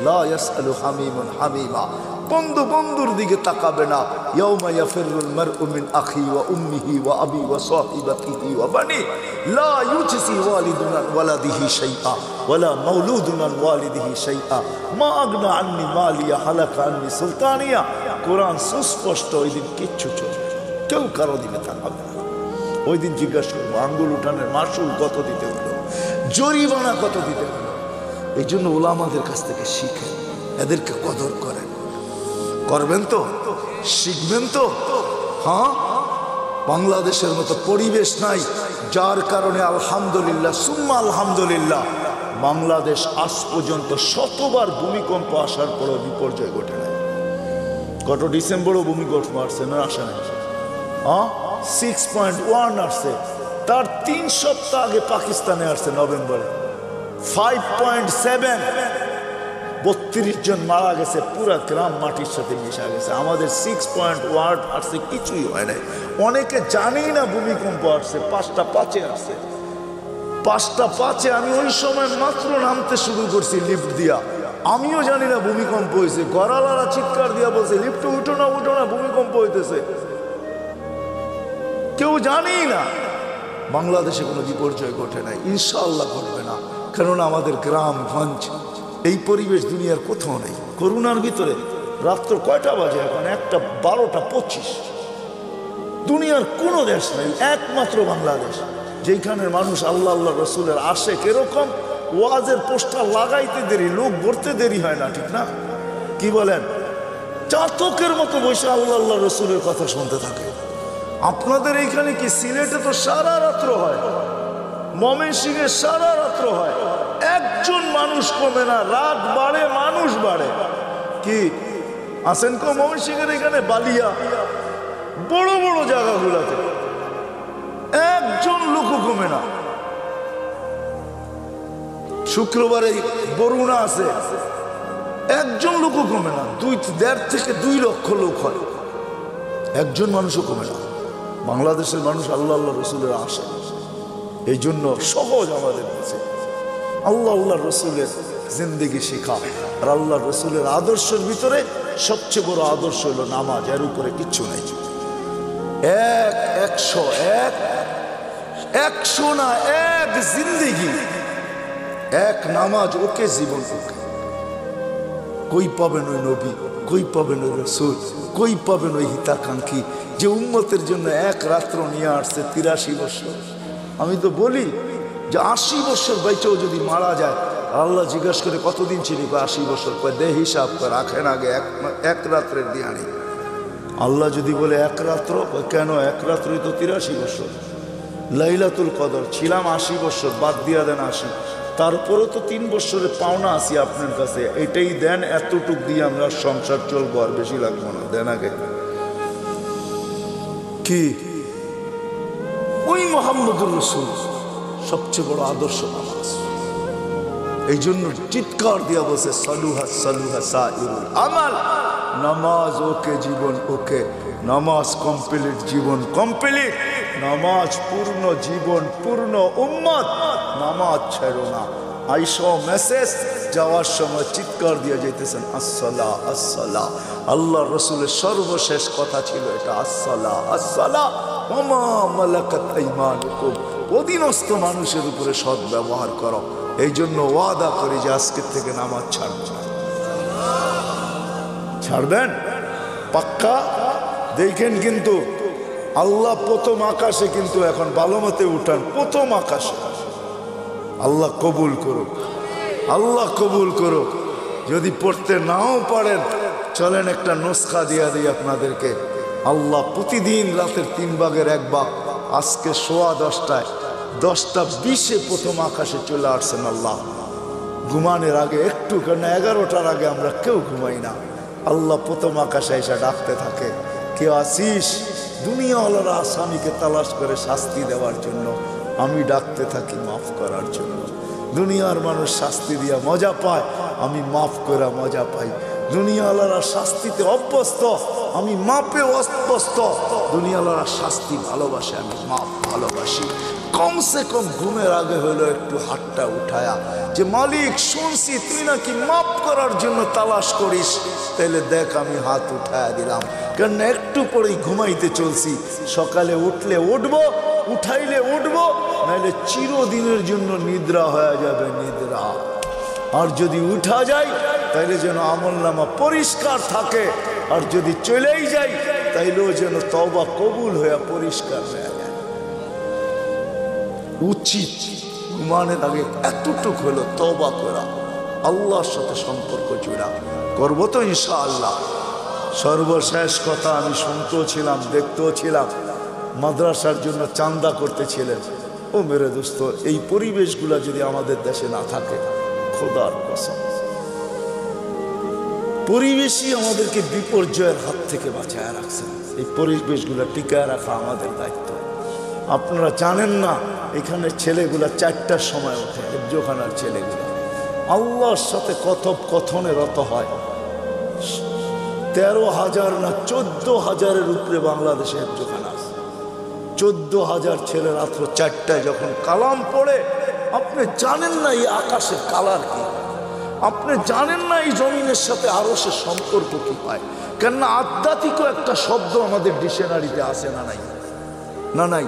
লা ইয়াসআলু হামিমুন হামিমা, বন্ধু বন্ধুর দিকে তাকাবে না। ইয়াউমা ইয়াফিরুল মারউ মিন আখি ওয়া উম্মিহি ওয়া আবি ওয়া সাহিবাতিহি ওয়া বানি লা ইউজসি ওয়ালিদুন আন ওয়ালাদিহি শাইআ ওয়ালা মাউলুদুন আন ওয়ালিদিহি শাইআ মা আগনা আন্নি মালিয়া হালাকা আন্নি সুলতানিয়া। কোরআন সুস্পষ্ট, ওই দিন কিচ্ছু চলবে না, কেউ কারো দিকে তাকাবে না। ওই দিন জিজ্ঞাসা করবো, আঙ্গুল উঠানের মাসুল কত দিতে হলো, জরিমানা কত দিতে হলো। এই জন্য ওলামাদের কাছ থেকে শিখেন, এদেরকে কদর করেন। করবেন তো, শিখবেন তো। হ্যাঁ, বাংলাদেশের মতো পরিবেশ নাই, যার কারণে আলহামদুলিল্লাহ সুম্মা আলহামদুলিল্লাহ বাংলাদেশ আজ পর্যন্ত শতবার ভূমিকম্প আসার পরও বিপর্যয় ঘটে নাই। গত ডিসেম্বরও ভূমিকম্প আসছে না, আসে নাই? হ্যাঁ, 6.1 আসছে, তার 3 সপ্তাহ আগে পাকিস্তানে আসছে নভেম্বরে 5.7, 32 জন মারা গেছে, পুরা গ্রাম মাটির সাথে মিশা গেছে। আমাদের 6.1 আসছে, কিছুই হয় নাই। অনেকে জানেই না ভূমিকম্প আসছে, 5টা 5-এ আসছে, 5টা 5-এ। আমি ওই সময় মাত্র নামতে শুরু করছি লিফট দিয়া, আমিও জানি না ভূমিকম্প হয়েছে। গড়ালারা চিৎকার দিয়া বলছে, লিফটে উঠো না, উঠো না, ভূমিকম্প হইতেছে। কেউ জানেই না। বাংলাদেশে কোনো বিপর্যয় ঘটে নাই, ইনশাআল্লাহ ঘটবে না, কেননা আমাদের গ্রামগঞ্জ এই পরিবেশ দুনিয়ার কোথাও নেই। করোনার ভিতরে রাত্র কয়টা বাজে এখন? 1:12:25। দুনিয়ার কোনো দেশ নেই, একমাত্র বাংলাদেশ, যেখানের মানুষ আল্লাহ আল্লাহ রসুলের আশেক। এরকম ওয়াজের পোস্টার লাগাইতে দেরি, লোক ভরতে দেরি হয় না, ঠিক না? কি বলেন? চাতকের মতো বসে আল্লাহ আল্লাহ রসুলের কথা শুনতে থাকে। আপনাদের এইখানে কি? সিলেটে তো সারা রাত্র হয়, ময়মনসিংহে সারা রাত্র হয়, একজন মানুষ কমে না, রাত বাড়ে মানুষ বাড়ে। কি আসেন কো ময়মনসিংহের এখানে বালিয়া বড় বড় জায়গাগুলোতে একজন লোক কমে না। শুক্রবারে বরুণা আছে, একজন লোক কমে না, 1.5 থেকে 2 লক্ষ লোক হয়, একজন মানুষও কমে না। বাংলাদেশের মানুষ আল্লাহ আল্লাহ রসুলের আশা, এই জন্য সহজ আমাদের কাছে আল্লাহ আল্লাহ রসুলের জিন্দেগি শেখা। আর আল্লাহ রসুলের আদর্শের ভিতরে সবচেয়ে বড় আদর্শ হলো নামাজ, এর উপরে কিচ্ছু নেই। 100 না, এক জিন্দেগি, এক নামাজ, ওকে জীবন ওকে। কই পাবেন ওই নবী, কই পাবেন ওই রসুল, কই পাবেন ওই হিতাকাঙ্ক্ষী যে উম্মতের জন্য এক রাত্র নিয়ে আসছে 83 বছর। আমি তো বলি যে 80 বছর বাইচেও যদি মারা যায়, আল্লাহ জিজ্ঞাসা করে কতদিন ছিলি? 80 বছর। দে হিসাব করে রাখেন আগে, এক রাত্রের দিয়ানি। আল্লাহ যদি বলে এক রাত্র, কেন? এক রাত্রই তো 83 বছর। লাইলাতুল কদর ছিলাম 80 বছর, বাদ দিয়া দেন 80, তারপরেও তো 3 বছরের পাওনা আছি আপনার কাছে, এটাই দেন, এতটুক দিয়ে আমরা সংসার চলবো, আর বেশি লাগবো না, দেন আগে। কি ওই মুহাম্মদুর রাসূল সবচেয়ে বড় আদর্শ নামাজ। এই জন্য চিৎকার দিয়া বসে সালুহা সালুহা সাইরুল আমাল, নামাজ ওকে, জীবন ওকে। নামাজ কমপ্লিট, জীবন কমপ্লিট। নামাজ পূর্ণ, জীবন পূর্ণ। উম্মত নামাজ ছেড়ো না। আইসো মেসেজ, যাওয়ার সময় চিৎকার দিয়ে যেতেছেন আসসালা আসসালা। আল্লাহ রসুলের সর্বশেষ কথা ছিল এটা, আসসালা আসসালা ওমা মালাকাত আইমানুকুম। অধীনস্থ মানুষের উপরে সৎ ব্যবহার করো। এই জন্য ওয়াদা করি যে আজকের থেকে নামাজ ছাড়বেন। ছাড়বেন পাক্কা? দেখেন কিন্তু আল্লাহ প্রথম আকাশে, কিন্তু এখন ভালো মতে উঠান, প্রথম আকাশে আল্লাহ কবুল করুক, আল্লাহ কবুল করুক। যদি পড়তে নাও পারেন চলেন একটা নুসখা দিয়া দিই আপনাদেরকে। আল্লাহ প্রতিদিন রাতের 3 ভাগের 1 ভাগ, আজকে 10:15 10:20 প্রথম আকাশে চলে আসছেন আল্লাহ। ঘুমানোর আগে একটু, কেন 11টার আগে আমরা কেউ ঘুমাই না। আল্লাহ প্রথম আকাশে এসে ডাকতে থাকে, কেউ আসিস? দুনিয়াওয়ালারা আসামিকে তালাশ করে শাস্তি দেওয়ার জন্য, আমি ডাকতে থাকি মাফ করার জন্য। দুনিয়ার মানুষ শাস্তি দিয়া মজা পায়, আমি মাফ করে মজা পাই। দুনিয়াওয়ালারা শাস্তিতে অভ্যস্ত, আমি মাপে অভ্যস্ত। দুনিয়াওয়ালারা শাস্তি ভালোবাসে, আমি মাপ ভালোবাসি। কমসে কম ঘুমের আগে হলো একটু হাতটা উঠায়া যে মালিক শুনছি তুই নাকি মাপ করার জন্য তালাশ করিস, তাইলে দেখ আমি হাত উঠায়া দিলাম। কেন একটু পরেই ঘুমাইতে চলছি, সকালে উঠলে উঠবো, উঠাইলে উঠবো, নাইলে চিরদিনের জন্য নিদ্রা হয়ে যাবে, নিদ্রা। আর যদি উঠা যায় তাইলে যেন আমলনামা পরিষ্কার থাকে, আর যদি চলেই যাই তাইলেও যেন তওবা কবুল হয়ে পরিষ্কার হয়ে যায়। উচিত ঘুমানোর আগে এতটুক হলো তওবা করা, আল্লাহর সাথে সম্পর্ক জোড়া। করবো তো ইনশাআল্লাহ। সর্বশেষ কথা, আমি শুনতেও ছিলাম, দেখতেও ছিলাম, মাদ্রাসার জন্য চান্দা করতেছিলেন। ও মেরে দোস্ত, এই পরিবেশগুলো যদি আমাদের দেশে না থাকে, খোদার কসম, পরিবেশই আমাদেরকে বিপর্যয়ের হাত থেকে বাঁচায় রাখছেন। এই পরিবেশগুলো টিকায় রাখা আমাদের দায়িত্ব। আপনারা জানেন না, এখানে ছেলেগুলা 4টার সময় ওঠে, হেফজোখানার ছেলেগুলা আল্লাহর সাথে কথোপকথনে রত হয়। 13,000 না 14,000-এর উপরে বাংলাদেশে হেফজোখানা আছে। 14,000 ছেলে রাত্র 4টায় যখন কালাম পড়ে, আপনি জানেন না এই আকাশের কালার কি, আপনি জানেন না এই জমিনের সাথে আরো সে সম্পর্ক কি পায়। কেননা আধ্যাত্মিক একটা শব্দ আমাদের ডিকশনারিতে আছে না নাই? না নাই।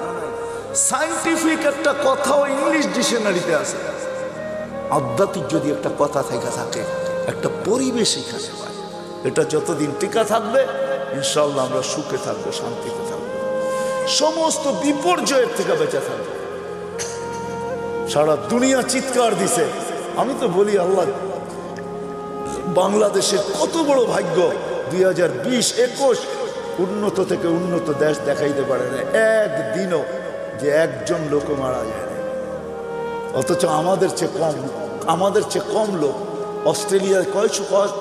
সায়েন্টিফিক একটা কথাও ইংলিশ ডিকশনারিতে আছে। আধ্যাত্মিক যদি একটা কথা থেকে থাকে, একটা পরিবেশ এখানে পায়, এটা যতদিন টিকা থাকবে ইনশাআল্লাহ আমরা সুখে থাকবো, শান্তিতে থাকবো, সমস্ত বিপর্যয়ের থেকে বেঁচে থাকবো। সারা দুনিয়া চিৎকার দিছে। আমি তো বলি আল্লাহ, বাংলাদেশের কত বড় ভাগ্য, 2020-21 উন্নত থেকে উন্নত দেশ দেখাইতে পারে না একদিনও যে একজন লোক মারা যায় না। অথচ আমাদের চেয়ে কম লোক। অস্ট্রেলিয়ায়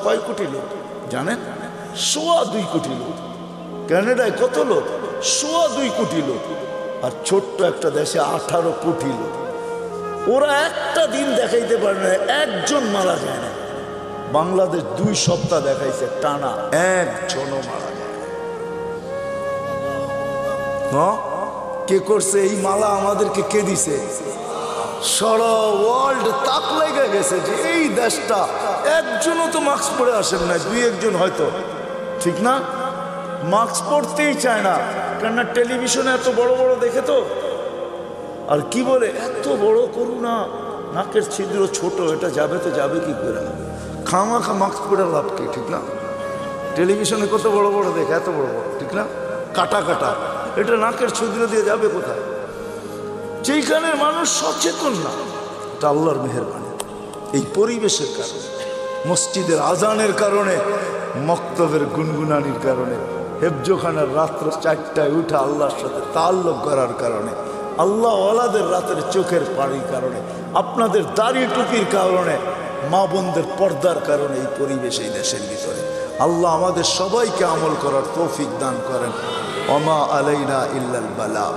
কয় কোটি লোক জানেন? 2.25 কোটি লোক। কানাডায় কত লোক? 2.25 কোটি লোক। আর ছোট্ট একটা দেশে 18 কোটি লোক। ওরা একটা দিন দেখাইতে পারে না একজন মারা যায় না। বাংলাদেশ 2 সপ্তাহ দেখাইছে টানা, একজনও মারা যায় না। কে করছে এই মালা? আমাদেরকে কে দিছে? সারা ওয়ার্ল্ড তাক লেগে গেছে যে এই দেশটা একজনও তো মাস্ক পরে আসেন না, 2-1 হয়তো, ঠিক না? মাস্ক পরতেই চায় না, কেননা টেলিভিশনে এত বড় বড় দেখে তো। আর কি বলে, এত বড় করুণা, নাকের ছিদ্র ছোট, এটা যাবে তো যাবে কি করে? খামাখা মাস্ক পরে লাভ কি, ঠিক না? টেলিভিশনে কত বড় বড় দেখে, এত বড় বড়, ঠিক না? কাটা কাটা, এটা নাকের ছিদ্র দিয়ে যাবে কোথায়? যেখানে মানুষ সচেতন না, এটা আল্লাহর মেহেরবানি। এই পরিবেশের কারণে, মসজিদের আজানের কারণে, মক্তবের গুনগুনানির কারণে, হেফজোখানার রাত্র 4টায় উঠে আল্লাহর সাথে তাল্লুক করার কারণে, আল্লাহ ওয়ালাদের রাতের চোখের পানির কারণে, আপনাদের দাড়ি টুপির কারণে, মা বোনদের পর্দার কারণে এই পরিবেশ এই দেশের ভিতরে। আল্লাহ আমাদের সবাইকে আমল করার তৌফিক দান করেন। ওমা আলাইনা ইল্লাল বালাগ।